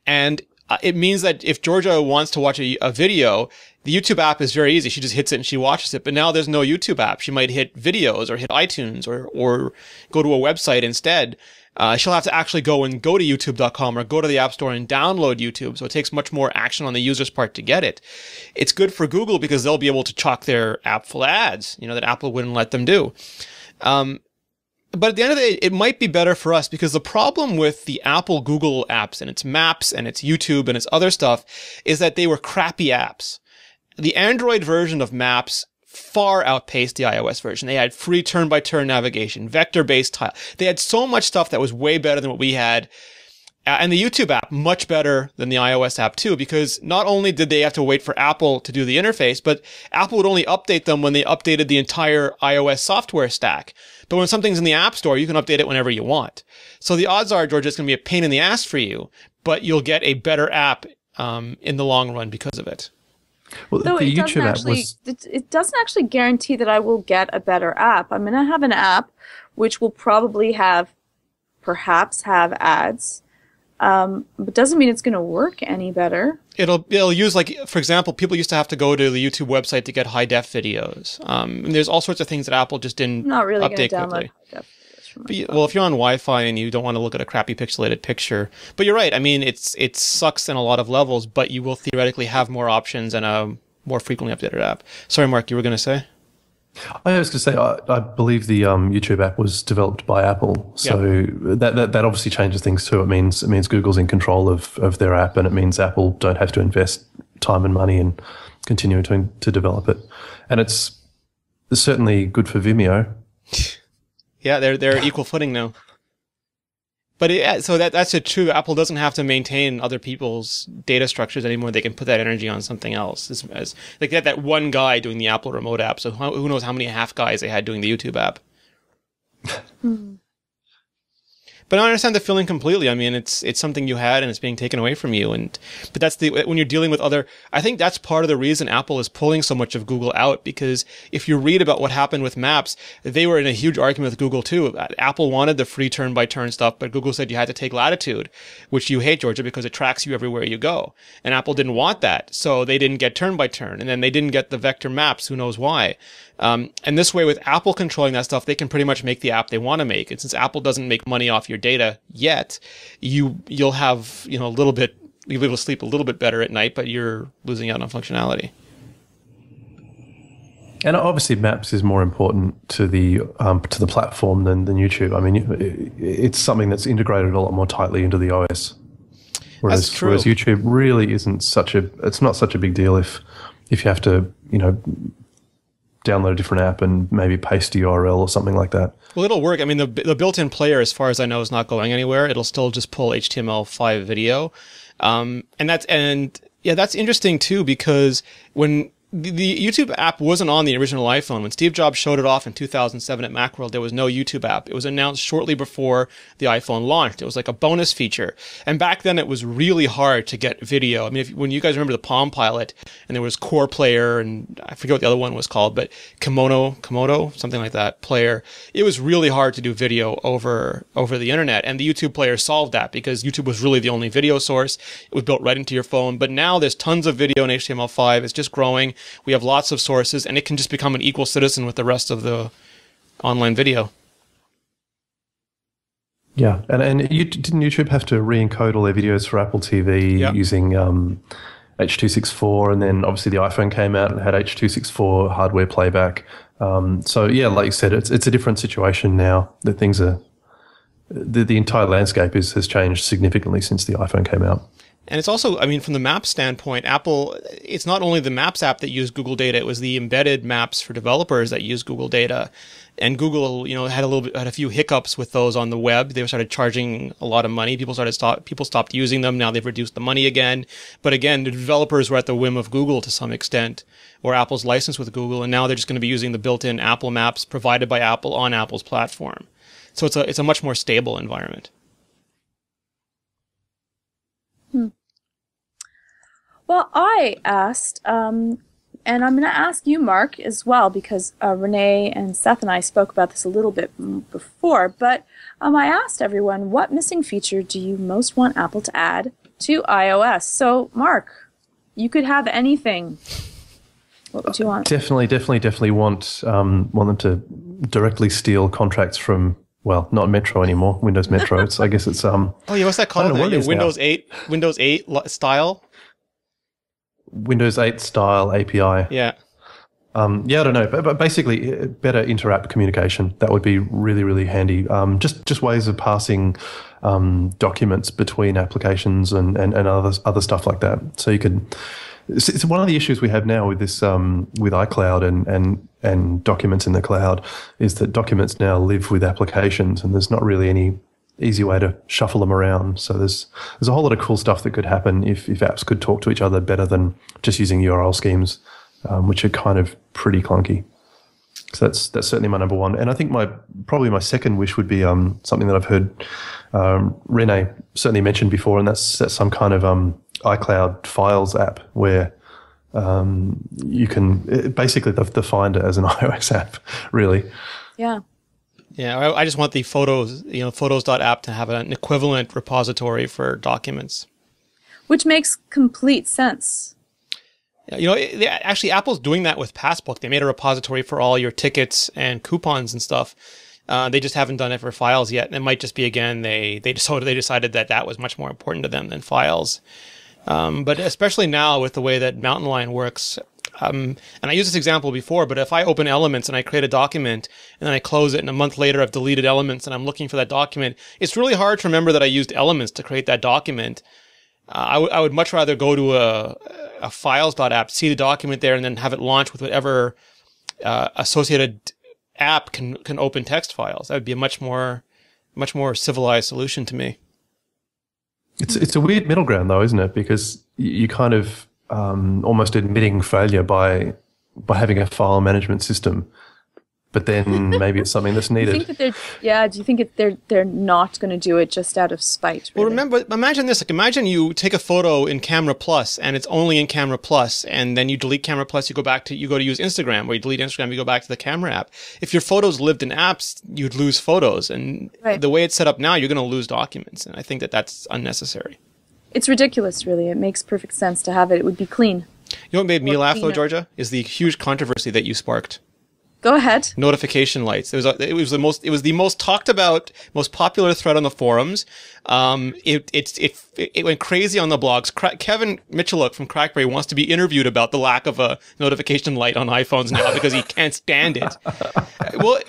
And it means that if Georgia wants to watch a video, the YouTube app is very easy. She just hits it and she watches it. But now there's no YouTube app. She might hit videos or hit iTunes or go to a website instead. She'll have to actually go to youtube.com or go to the App Store and download YouTube. So it takes much more action on the user's part to get it. It's good for Google because they'll be able to chock their app full of ads, you know, that Apple wouldn't let them do. But at the end of the day, it might be better for us because the problem with the Apple Google apps and its Maps and its YouTube and its other stuff is that they were crappy apps. The Android version of Maps far outpaced the iOS version. They had free turn-by-turn navigation, vector-based tile. They had so much stuff that was way better than what we had. And the YouTube app, much better than the iOS app too, because not only did they have to wait for Apple to do the interface, but Apple would only update them when they updated the entire iOS software stack. But when something's in the App Store, you can update it whenever you want. So the odds are, Georgia, it's going to be a pain in the ass for you, but you'll get a better app in the long run because of it. Well, Though the it doesn't YouTube app actually, was it doesn't actually guarantee that I will get a better app. I'm going to have an app which will probably perhaps have ads, but doesn't mean it's going to work any better. It'll use, like, for example, people used to have to go to the YouTube website to get high def videos. And there's all sorts of things that Apple just didn't I'm not really going update to download quickly. high def videos from my But phone. well, if you're on Wi-Fi and you don't want to look at a crappy pixelated picture, but you're right. I mean, it sucks in a lot of levels, but you will theoretically have more options and a more frequently updated app. Sorry, Mark, you were going to say? I was going to say, I believe the YouTube app was developed by Apple, so that obviously changes things too. It means Google's in control of their app, and it means Apple don't have to invest time and money in continuing to develop it. And it's certainly good for Vimeo. Yeah, they're equal footing now. But so that's it true. Apple doesn't have to maintain other people's data structures anymore. They can put that energy on something else. As like they had that one guy doing the Apple Remote app. So who knows how many half guys they had doing the YouTube app. But I understand the feeling completely. I mean, it's something you had and it's being taken away from you. But that's when you're dealing with other, I think that's part of the reason Apple is pulling so much of Google out, because if you read about what happened with Maps, they were in a huge argument with Google too. Apple wanted the free turn-by-turn stuff, but Google said you had to take latitude, which you hate, Georgia, because it tracks you everywhere you go. And Apple didn't want that. So they didn't get turn-by-turn. And then they didn't get the vector maps. Who knows why? And this way, with Apple controlling that stuff, they can pretty much make the app they want to make. And since Apple doesn't make money off your data yet, you'll have, a little bit, you'll be able to sleep a little bit better at night, but you're losing out on functionality. And obviously, Maps is more important to the platform than YouTube. I mean, it's something that's integrated a lot more tightly into the OS. Whereas YouTube really isn't it's not such a big deal if you have to, download a different app and maybe paste a URL or something like that. Well, it'll work. I mean, the built-in player, as far as I know, is not going anywhere. It'll still just pull HTML5 video. And that's interesting too, because when the YouTube app wasn't on the original iPhone. When Steve Jobs showed it off in 2007 at Macworld, there was no YouTube app. It was announced shortly before the iPhone launched. It was like a bonus feature. And back then it was really hard to get video. I mean, when you guys remember the Palm Pilot, and there was Core Player, and I forget what the other one was called, but Komodo, something like that, Player. It was really hard to do video over the internet. And the YouTube player solved that because YouTube was really the only video source. It was built right into your phone. But now there's tons of video in HTML5. It's just growing. We have lots of sources, and it can just become an equal citizen with the rest of the online video. Yeah, and didn't YouTube have to re-encode all their videos for Apple TV using H.264, and then obviously the iPhone came out and had H.264 hardware playback. So yeah, like you said, it's a different situation now. That things are the entire landscape has changed significantly since the iPhone came out. And it's also, I mean, from the Maps standpoint, Apple, it's not only the Maps app that used Google data, it was the embedded maps for developers that used Google data. And Google, had a few hiccups with those on the web. They started charging a lot of money. People stopped using them. Now they've reduced the money again. But again, the developers were at the whim of Google to some extent, or Apple's license with Google. And now they're just going to be using the built-in Apple Maps provided by Apple on Apple's platform. So it's a much more stable environment. Well, I asked, and I'm going to ask you, Mark, as well, because Rene and Seth and I spoke about this a little bit before, but I asked everyone, what missing feature do you most want Apple to add to iOS? So, Mark, you could have anything. What would you want? Definitely want them to directly steal contracts from, well, not Metro anymore, Windows Metro. I guess it's oh yeah, what's that called? Windows 8 style. Windows 8 style API. Yeah. I don't know, but basically better inter-app communication. That would be really, really handy. Just ways of passing documents between applications and other stuff like that. So you could. It's one of the issues we have now with this with iCloud and documents in the cloud is that documents now live with applications, and there's not really any easy way to shuffle them around. So there's a whole lot of cool stuff that could happen if apps could talk to each other better than just using URL schemes, which are kind of pretty clunky. So that's certainly my number one. And I think probably my second wish would be something that I've heard Rene certainly mentioned before, and that's some kind of iCloud Files app where you can basically they've defined it as an iOS app, really. Yeah. Yeah, I just want the Photos, Photos.app to have an equivalent repository for documents. Which makes complete sense. Actually, Apple's doing that with Passbook. They made a repository for all your tickets and coupons and stuff. They just haven't done it for Files yet. And it might just be, again, they decided that was much more important to them than Files. But especially now with the way that Mountain Lion works, and I used this example before, but if I open Elements and I create a document and then I close it and a month later I've deleted Elements and I'm looking for that document, it's really hard to remember that I used Elements to create that document. I would much rather go to a Files.app, see the document there, and then have it launch with whatever associated app can open text files. That would be a much more civilized solution to me. It's a weird middle ground, though, isn't it? Because you kind of almost admitting failure by having a file management system, but then maybe it's something that's needed. Do you think they're not going to do it just out of spite? Really? Well, remember, imagine this. Imagine you take a photo in Camera Plus and it's only in Camera Plus, and then you delete Camera Plus, you go to use Instagram, or you delete Instagram, you go back to the camera app. If your photos lived in apps, you'd lose photos, and the way it's set up now, you're going to lose documents, and I think that's unnecessary. It's ridiculous, really. It makes perfect sense to have it. It would be clean. You know what made me laugh, though, Georgia, is the huge controversy that you sparked. Go ahead. Notification lights. It was the most talked about, most popular thread on the forums. It went crazy on the blogs. Kevin Michaluk from Crackberry wants to be interviewed about the lack of a notification light on iPhones now because he can't stand it. Well,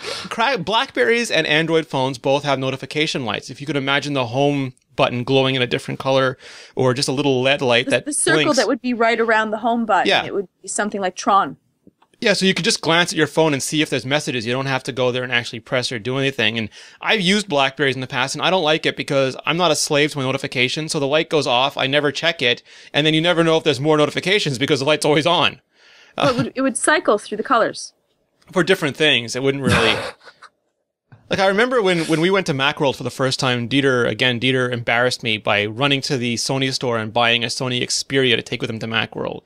Blackberries and Android phones both have notification lights. If you could imagine the home button glowing in a different color, or just a little LED light that the circle blinks. that would be right around the home button. Yeah. It would be something like Tron. Yeah, so you could just glance at your phone and see if there's messages. You don't have to go there and actually press or do anything. And I've used Blackberries in the past, and I don't like it because I'm not a slave to my notification. So the light goes off, I never check it, and then you never know if there's more notifications because the light's always on. Well, it would cycle through the colors. For different things. It wouldn't really... Like, I remember when we went to Macworld for the first time, Dieter embarrassed me by running to the Sony store and buying a Sony Xperia to take with him to Macworld.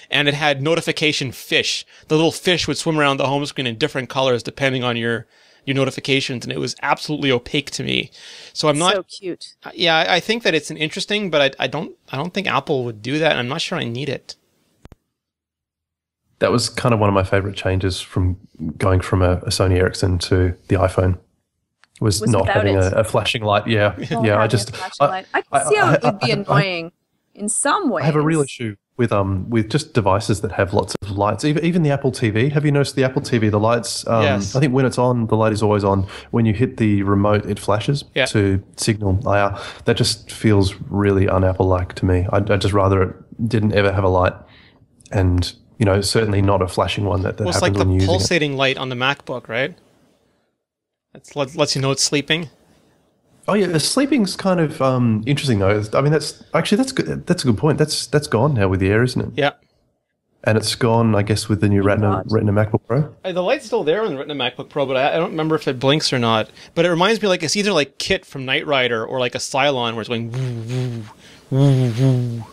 And it had notification fish. The little fish would swim around the home screen in different colors depending on your notifications, and it was absolutely opaque to me. So I'm not... So cute. Yeah, I think that it's an interesting, but I don't think Apple would do that, and I'm not sure I need it. That was kind of one of my favorite changes from going from a Sony Ericsson to the iPhone. Was not having a flashing light. Yeah. Yeah. I can see how it would be annoying in some ways. I have a real issue with just devices that have lots of lights. Even the Apple TV. Have you noticed the Apple TV? The lights. Yes. I think when it's on, the light is always on. When you hit the remote, it flashes to signal IR. That just feels really un-Apple-like to me. I'd just rather it didn't ever have a light, and certainly not a flashing one that happens like when you the use it. pulsating light on the MacBook, right? It lets you know it's sleeping. Oh yeah, sleeping's kind of interesting though. I mean, that's good. That's a good point. That's gone now with the Air, isn't it? Yeah. And it's gone, I guess, with the new Retina MacBook Pro. The light's still there on the Retina MacBook Pro, but I don't remember if it blinks or not. But it reminds me, like, it's either like Kit from Knight Rider or like a Cylon where it's going woo, woo, woo, woo.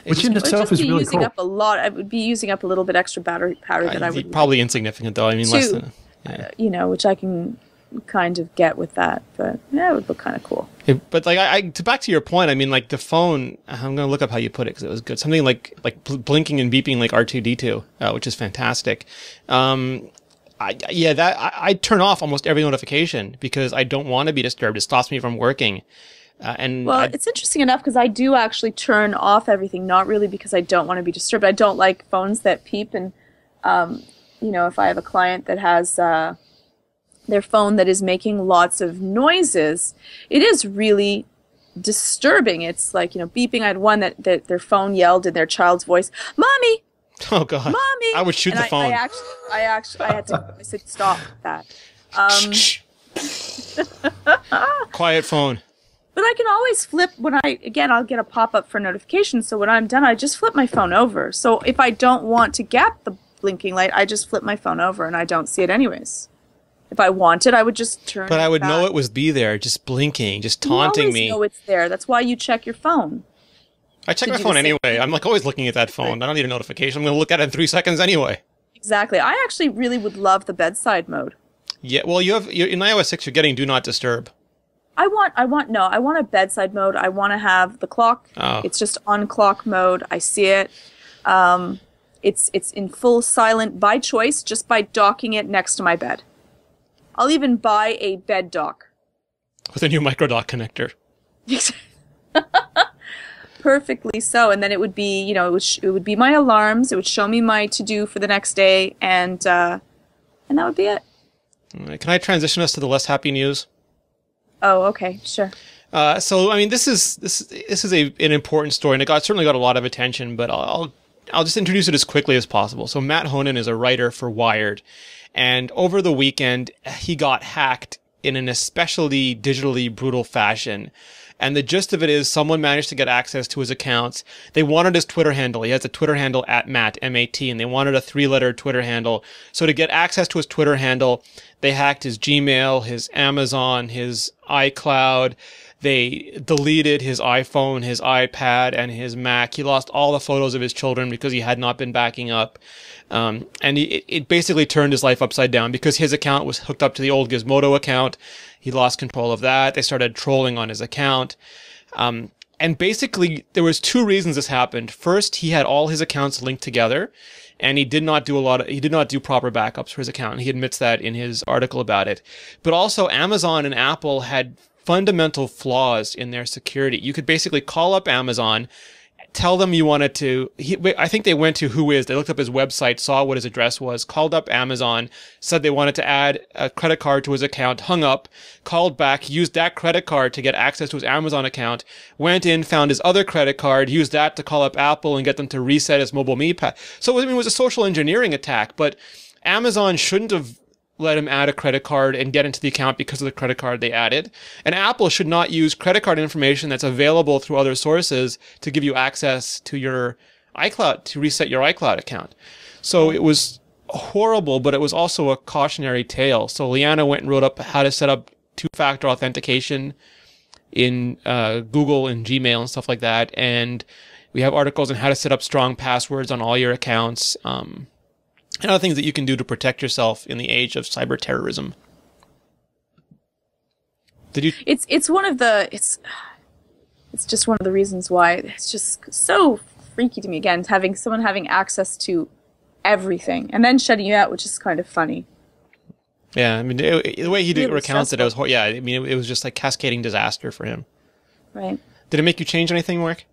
Which in itself is really cool. I would be using up a little bit extra battery power that I would probably insignificant though. I mean, less than which I can kind of get with that, but yeah, it would look kind of cool. But like, back to your point, I mean, like the phone. I'm gonna look up how you put it because it was good. Something like blinking and beeping like R2D2, which is fantastic. I turn off almost every notification because I don't want to be disturbed. It stops me from working. It's interesting enough because I do actually turn off everything, not really because I don't want to be disturbed. I don't like phones that peep, and if I have a client that has their phone that is making lots of noises, it is really disturbing. It's like, beeping. I had one that their phone yelled in their child's voice, "Mommy!" Oh God! Mommy! I would shoot the phone. I said, "Stop that." Quiet phone. But I can always flip I'll get a pop-up for notifications. So when I'm done, I just flip my phone over. So if I don't want to get the blinking light, I just flip my phone over and I don't see it anyways. If I wanted, I would just turn it But I would back. know it was be there, just blinking, just taunting me. You always know it's there. That's why you check your phone. I check my phone anyway. I'm like always looking at that phone. I don't need a notification. I'm going to look at it in 3 seconds anyway. Exactly. I actually really would love the bedside mode. Yeah, well, you're in iOS 6, you're getting Do Not Disturb. I want a bedside mode. I want to have the clock. Oh. It's just on clock mode. I see it. It's in full silent by choice, just by docking it next to my bed. I'll even buy a bed dock. With a new microdock connector. Perfectly so. And then it would be, it would be my alarms. It would show me my to-do for the next day, and that would be it. All right, can I transition us to the less happy news? Oh, okay, sure. So, I mean, this is an important story, and it certainly got a lot of attention. But I'll just introduce it as quickly as possible. So, Matt Honan is a writer for Wired, and over the weekend he got hacked in an especially digitally brutal fashion. And the gist of it is someone managed to get access to his accounts. They wanted his Twitter handle. He has a Twitter handle at Matt, M-A-T, and they wanted a 3-letter Twitter handle. So to get access to his Twitter handle, they hacked his Gmail, his Amazon, his iCloud. They deleted his iPhone, his iPad, and his Mac. He lost all the photos of his children because he had not been backing up. And it basically turned his life upside down because his account was hooked up to the old Gizmodo account. He lost control of that. They started trolling on his account. And basically, there was 2 reasons this happened. First, he had all his accounts linked together, and he did not do proper backups for his account. And he admits that in his article about it. But also, Amazon and Apple had fundamental flaws in their security. You could basically call up Amazon, tell them you wanted to, I think they went to Whois, they looked up his website, saw what his address was, called up Amazon, said they wanted to add a credit card to his account, hung up, called back, used that credit card to get access to his Amazon account, went in, found his other credit card, used that to call up Apple and get them to reset his mobile me pass. So it was a social engineering attack, but Amazon shouldn't have let him add a credit card and get into the account because of the credit card they added. And Apple should not use credit card information that's available through other sources to give you access to your iCloud, to reset your iCloud account. So it was horrible, but it was also a cautionary tale. So Liana went and wrote up how to set up 2-factor authentication in Google and Gmail and stuff like that. And we have articles on how to set up strong passwords on all your accounts. And other things that you can do to protect yourself in the age of cyber terrorism. Did you? It's just one of the reasons why it's just so freaky to me. Again, someone having access to everything and then shutting you out, which is kind of funny. Yeah, I mean, the way he recounts it, it was just like cascading disaster for him. Right. Did it make you change anything, Marc?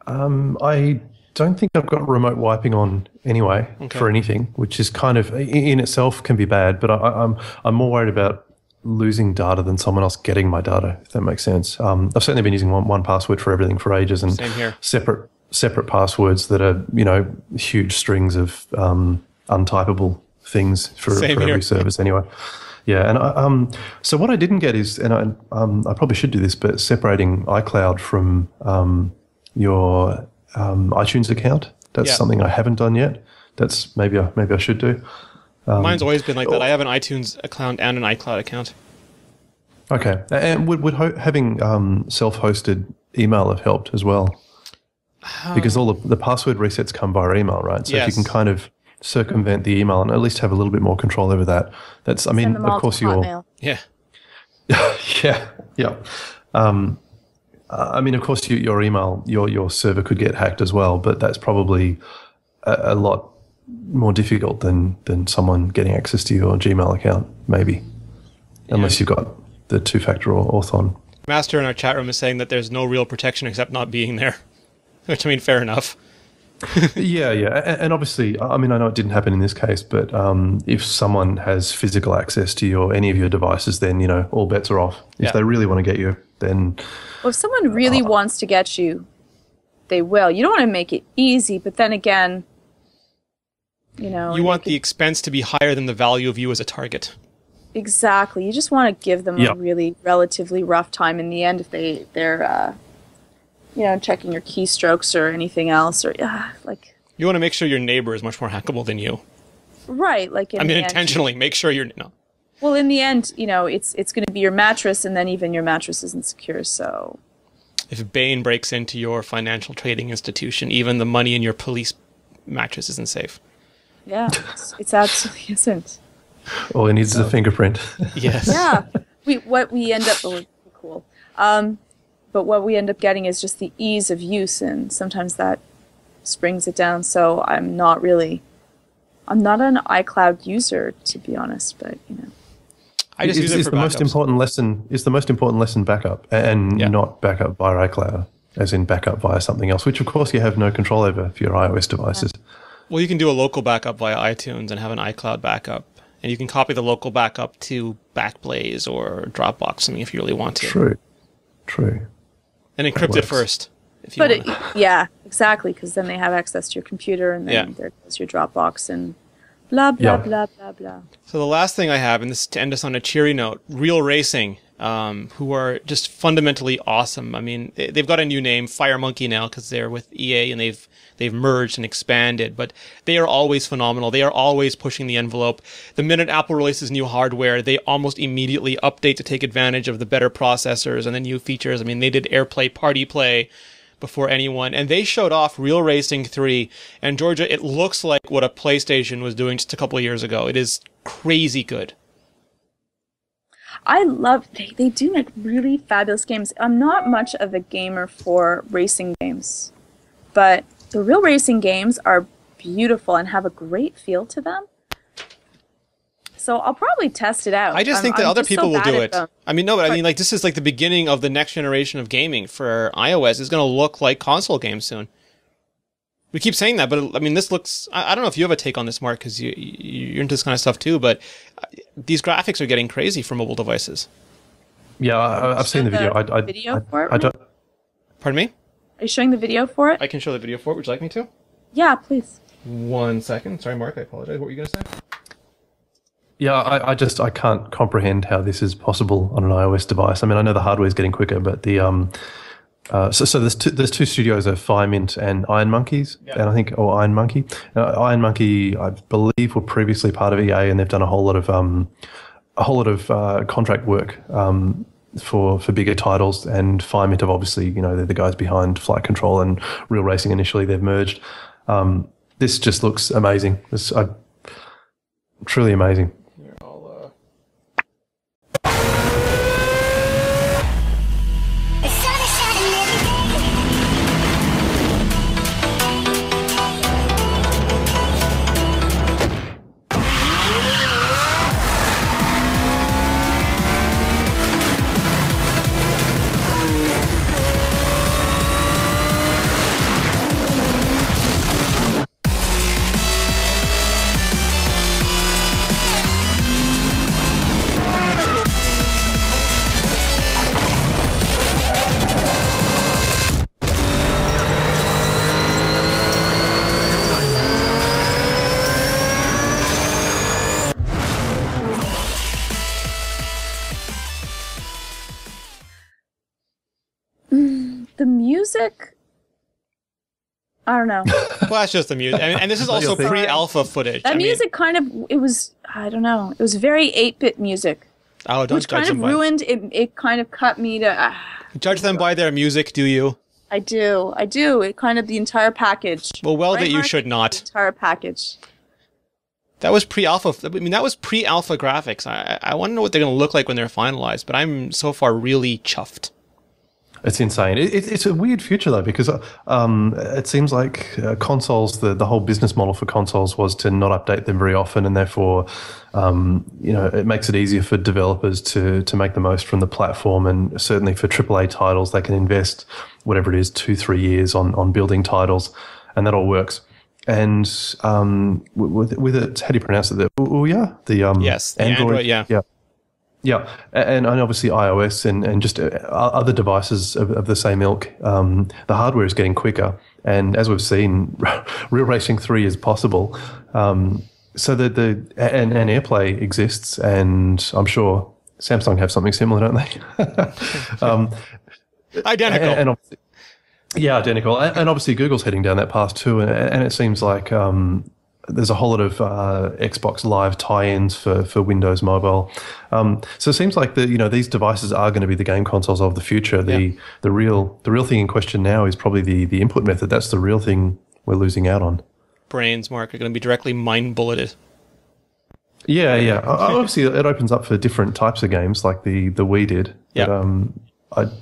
I don't think I've got remote wiping on anyway for anything, which is kind of in itself can be bad. But I'm more worried about losing data than someone else getting my data, if that makes sense. I've certainly been using one password for everything for ages, and same here. separate passwords that are huge strings of untypable things for every service anyway. Yeah, and so what I didn't get is, and I probably should do this, but separating iCloud from your iTunes account. That's something I haven't done yet. That's maybe I should do. Mine's always been like that. I have an iTunes account and an iCloud account. Okay, and would having self-hosted email have helped as well? Because all the password resets come via email, right? So if you can kind of circumvent the email and at least have a little bit more control over that, that's. I mean, of course, yeah. I mean, of course, your email, your server could get hacked as well, but that's probably a lot more difficult than someone getting access to your Gmail account, maybe, unless you've got the 2-factor auth on. Master in our chat room is saying that there's no real protection except not being there, which, I mean, fair enough. Yeah. And obviously, I mean, I know it didn't happen in this case, but if someone has physical access to any of your devices, then, all bets are off. If they really want to get you, then... Well, if someone really wants to get you, they will. You don't want to make it easy, but then again, you want the expense to be higher than the value of you as a target. Exactly. You just want to give them a really relatively rough time in the end if they're checking your keystrokes or anything else, or like. You want to make sure your neighbor is much more hackable than you. Right. Like intentionally make sure you're no. Well, in the end, it's going to be your mattress, and then even your mattress isn't secure. So, if Bane breaks into your financial trading institution, even the money in your police mattress isn't safe. Yeah, it's absolutely isn't. All he needs is a fingerprint. Yes. Yeah. What we end up cool. But what we end up getting is just the ease of use, and sometimes that springs it down. So I'm not an iCloud user, to be honest, but I just use it for the most important lesson. Is the most important lesson backup, and not backup via iCloud, as in backup via something else, which of course you have no control over for your iOS devices. Well, you can do a local backup via iTunes and have an iCloud backup, and you can copy the local backup to Backblaze or Dropbox, something if you really want to. True. And encrypt it first. Yeah, exactly, because then they have access to your computer, and then there goes your Dropbox and blah blah blah blah blah. So the last thing I have, and this to end us on a cheery note, Real Racing, who are just fundamentally awesome. I mean, they've got a new name, Fire Monkey now, because they're with EA and they've merged and expanded, but they are always phenomenal. They are always pushing the envelope. The minute Apple releases new hardware, they almost immediately update to take advantage of the better processors and the new features. I mean, they did AirPlay, Party Play before anyone, and they showed off Real Racing 3, and Georgia, it looks like what a PlayStation was doing just a couple of years ago. It is crazy good. I love, they do make really fabulous games. I'm not much of a gamer for racing games, but the Real Racing games are beautiful and have a great feel to them. So I'll probably test it out. I just think that other people will do it. I mean, no, but I mean, like, this is like the beginning of the next generation of gaming for iOS. It's going to look like console games soon. We keep saying that, but I mean, this looks... I don't know if you have a take on this, Mark, because you're into this kind of stuff too, but these graphics are getting crazy for mobile devices. Yeah, I've seen the video. I don't... Pardon me? Are you showing the video for it? I can show the video for it. Would you like me to? Yeah, please. 1 second. Sorry, Mark, I apologize. What were you going to say? Yeah, I can't comprehend how this is possible on an iOS device. I mean, I know the hardware is getting quicker, but the so there's two studios, Firemint and Iron Monkeys, and I think Iron Monkey. Iron Monkey, I believe, were previously part of EA, and they've done a whole lot of contract work for bigger titles. And Firemint have obviously, they're the guys behind Flight Control and Real Racing. Initially, they've merged. This just looks amazing. It's truly amazing. The music, I don't know. Well, that's just the music. And this is also pre-alpha footage. That music kind of, it was, I don't know. It was very 8-bit music. Oh, don't which judge kind of ruined, it kind of cut me to... Judge them by their music, do you? I do. It kind of, the entire package. Well, right, that you Mark? should not. The entire package. That was pre-alpha. I mean, that was pre-alpha graphics. I want to know what they're going to look like when they're finalized, but I'm so far really chuffed. It's insane. It's a weird future, though, because it seems like consoles, the whole business model for consoles was to not update them very often, and therefore, it makes it easier for developers to make the most from the platform. And certainly for AAA titles, they can invest whatever it is, 2-3 years on building titles, and that all works. And with it, how do you pronounce it? Yes, the Android, yeah. Yeah, and obviously iOS and just other devices of the same ilk, the hardware is getting quicker. And as we've seen, Real Racing 3 is possible. So and AirPlay exists, and I'm sure Samsung have something similar, don't they? Identical. And obviously, yeah, identical. And obviously Google's heading down that path too. And it seems like there's a whole lot of Xbox Live tie-ins for Windows Mobile. So it seems like these devices are going to be the game consoles of the future. The real thing in question now is probably the input method. That's the real thing we're losing out on. Brains, Mark, are going to be directly mind bulleted. Yeah. Obviously, it opens up for different types of games, like the Wii did. Yeah. But,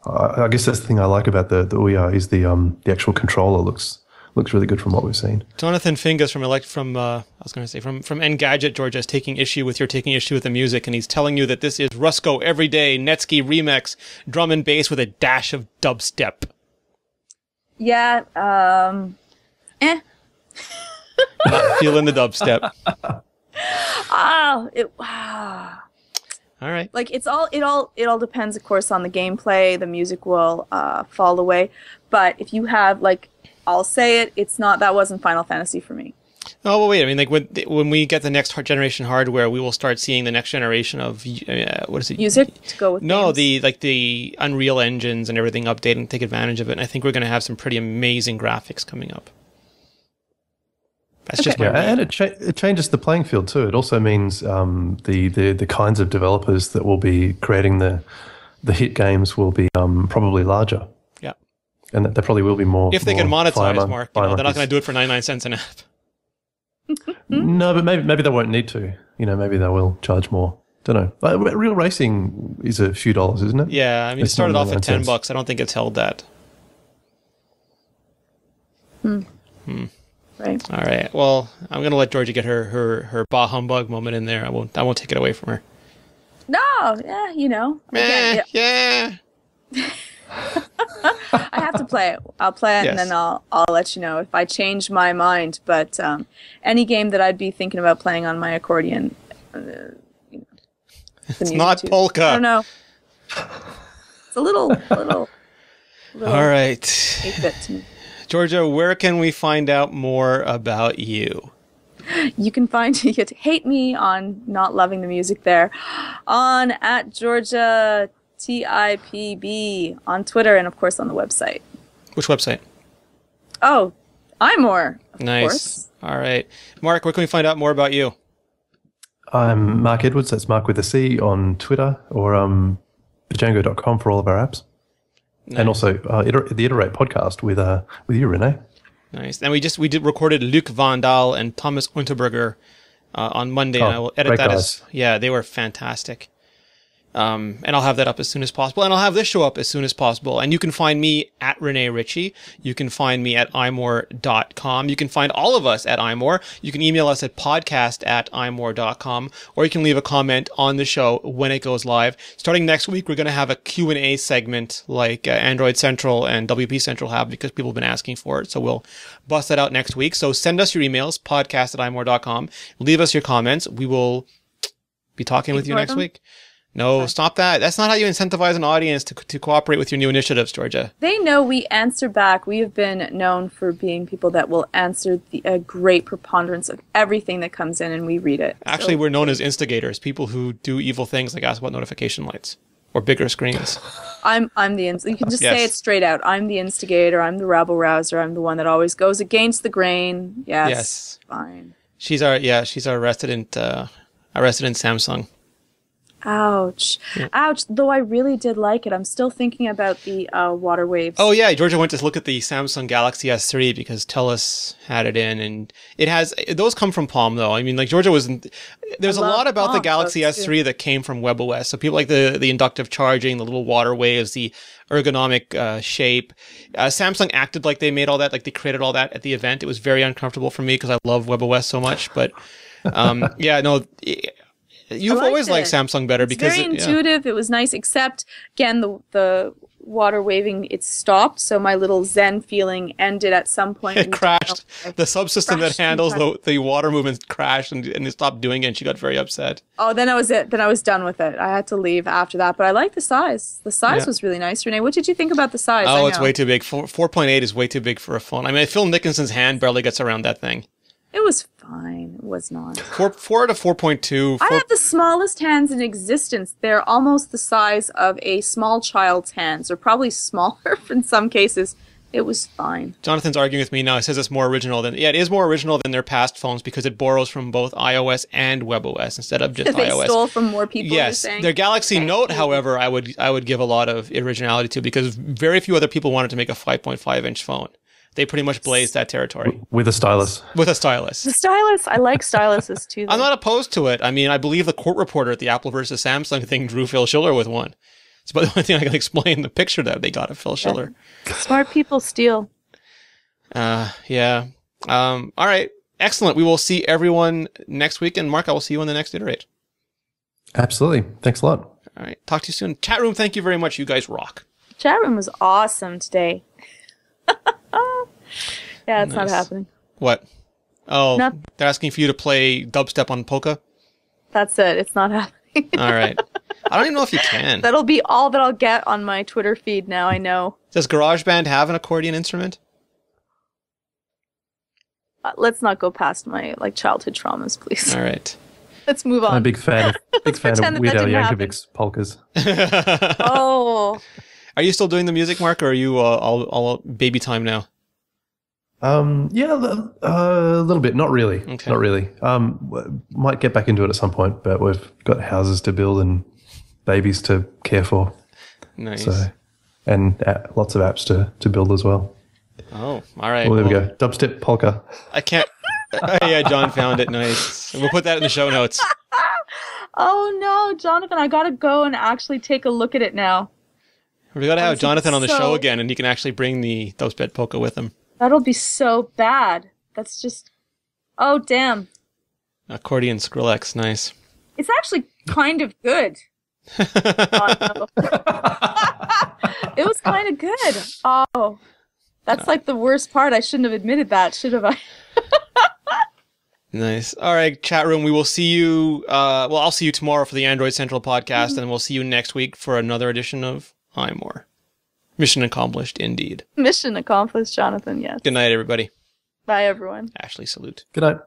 I guess that's the thing I like about the Wii is the actual controller looks really good from what we've seen. Jonathan Fingus from Engadget, Georgia, is taking issue with the music, and he's telling you that this is Rusko Everyday Netsky Remix drum and bass with a dash of dubstep. Yeah. Not feeling the dubstep. All right. Like it all depends, of course, on the gameplay. The music will fall away, but if you have I'll say it, that wasn't Final Fantasy for me. Oh, well, wait. I mean, when we get the next generation hardware, we will start seeing the next generation of what is it? Music to go with. No, games. the Unreal engines and everything update and take advantage of it. And I think we're going to have some pretty amazing graphics coming up. That's just and it changes the playing field too. It also means the kinds of developers that will be creating the hit games will be probably larger. Yeah, and there probably will be more. If they can monetize, Mark, they're not going to do it for 99 cents an app. No, but maybe they won't need to. Maybe they will charge more. Don't know. Real racing is a few dollars, isn't it? Yeah, I mean, it started off at $10. I don't think it's held that. Right. All right. Well, I'm going to let Georgia get her bah humbug moment in there. I won't take it away from her. No, yeah, Again, yeah. I have to play it. I'll play it, Yes. and then I'll let you know if I change my mind. But any game that I'd be thinking about playing on my accordion, It's not polka. I don't know. It's a little All right. 8-bit to me. Georgia, where can we find out more about you? You can hate me on not loving the music there on @Georgia TIPB on Twitter and of course on the website. Which website? Oh, iMore. Of Nice. course. All right. Mark, where can we find out more about you? I'm Marc Edwards. That's Mark with a C on Twitter or Bjango.com for all of our apps. Nice. And also the Iterate podcast with you, Rene. Nice. And we recorded Luc Van Daal and Thomas Unterberger on Monday, and I will edit that guys. they were fantastic. And I'll have that up as soon as possible, and I'll have this show up as soon as possible. And you can find me at Rene Ritchie. You can find me at iMore.com. You can find all of us at iMore. You can email us at podcast@imore.com, or you can leave a comment on the show when it goes live. Starting next week, we're going to have a Q&A segment like Android Central and WP Central have, because people have been asking for it. So we'll bust that out next week. So send us your emails, podcast@imore.com. Leave us your comments. We will be talking with you next week. No, stop that. That's not how you incentivize an audience to cooperate with your new initiatives, Georgia. They know we answer back. We have been known for being people that will answer a great preponderance of everything that comes in, and we read it. Actually, we're known as instigators, people who do evil things like ask about notification lights or bigger screens. I'm the you can just say it straight out. I'm the instigator. I'm the rabble rouser. I'm the one that always goes against the grain. Yes. Fine. She's our resident Samsung. Ouch. Yeah. Ouch. Though I really did like it. I'm still thinking about the water waves. Oh, yeah. Georgia went to look at the Samsung Galaxy S3 because TELUS had it in. And those come from Palm, though. I mean, like, Georgia there's a lot about the Galaxy S3 that came from WebOS. So people like the inductive charging, the little water waves, the ergonomic shape. Samsung acted like they made all that, like they created all that at the event. It was very uncomfortable for me because I love WebOS so much. But You've always liked Samsung better because it's very intuitive. It was nice, except again the water waving, it stopped, so my little Zen feeling ended at some point. It crashed. The subsystem that handles the water movements crashed, and it stopped doing it, and she got very upset. Oh, then I was done with it. I had to leave after that, but I like the size. The size was really nice. Renee, what did you think about the size? Oh, it's way too big. 4.8 is way too big for a phone. I mean, Phil Nickinson's hand barely gets around that thing. It was fine. It was not. 4 to 4.2. I have the smallest hands in existence. They're almost the size of a small child's hands, or probably smaller in some cases. It was fine. Jonathan's arguing with me now. He says it's more original than... Yeah, it is more original than their past phones because it borrows from both iOS and WebOS instead of just they iOS. Stole from more people, yes. you're saying? Their Galaxy Note, however, I would give a lot of originality to because very few other people wanted to make a 5.5-inch phone. They pretty much blazed that territory. With a stylus. With a stylus. The stylus. I like styluses too. Though. I'm not opposed to it. I mean, I believe the court reporter at the Apple versus Samsung thing drew Phil Schiller with one. It's about the only thing I can explain the picture that they got of Phil Schiller. Smart people steal. Yeah. All right. Excellent. We will see everyone next week. And Mark, I will see you in the next Iterate. Absolutely. Thanks a lot. All right. Talk to you soon. Chat room, thank you very much. You guys rock. Chat room was awesome today. Yeah, it's not happening. What? Oh, Nothing. They're asking for you to play dubstep on polka? That's it. It's not happening. All right. I don't even know if you can. That'll be all that I'll get on my Twitter feed now, I know. Does GarageBand have an accordion instrument? Let's not go past my childhood traumas, please. All right. Let's move on. I'm a big fan of pretend Weird Al that didn't Yankovic's polkas. Oh. Are you still doing the music, Mark, or are you all baby time now? Yeah, a little bit. Not really. Okay. Not really. Might get back into it at some point, but we've got houses to build and babies to care for. Nice. So, and lots of apps to build as well. Oh, all right. Well, there we go. Dubstep polka. I can't. Yeah, John found it. Nice. We'll put that in the show notes. Oh no, Jonathan! I gotta go and actually take a look at it now. We got to have Jonathan on the so- show again, and he can actually bring the dubstep polka with him. That'll be so bad. That's just... Oh, damn. Accordion Skrillex, nice. It's actually kind of good. Oh, no. It was kind of good. Oh, that's the worst part. I shouldn't have admitted that, should have I? Nice. All right, chat room, we will see you... well, I'll see you tomorrow for the Android Central podcast, and we'll see you next week for another edition of iMore. Mission accomplished, indeed. Mission accomplished, Jonathan, yes. Good night, everybody. Bye, everyone. Ashley, salute. Good night.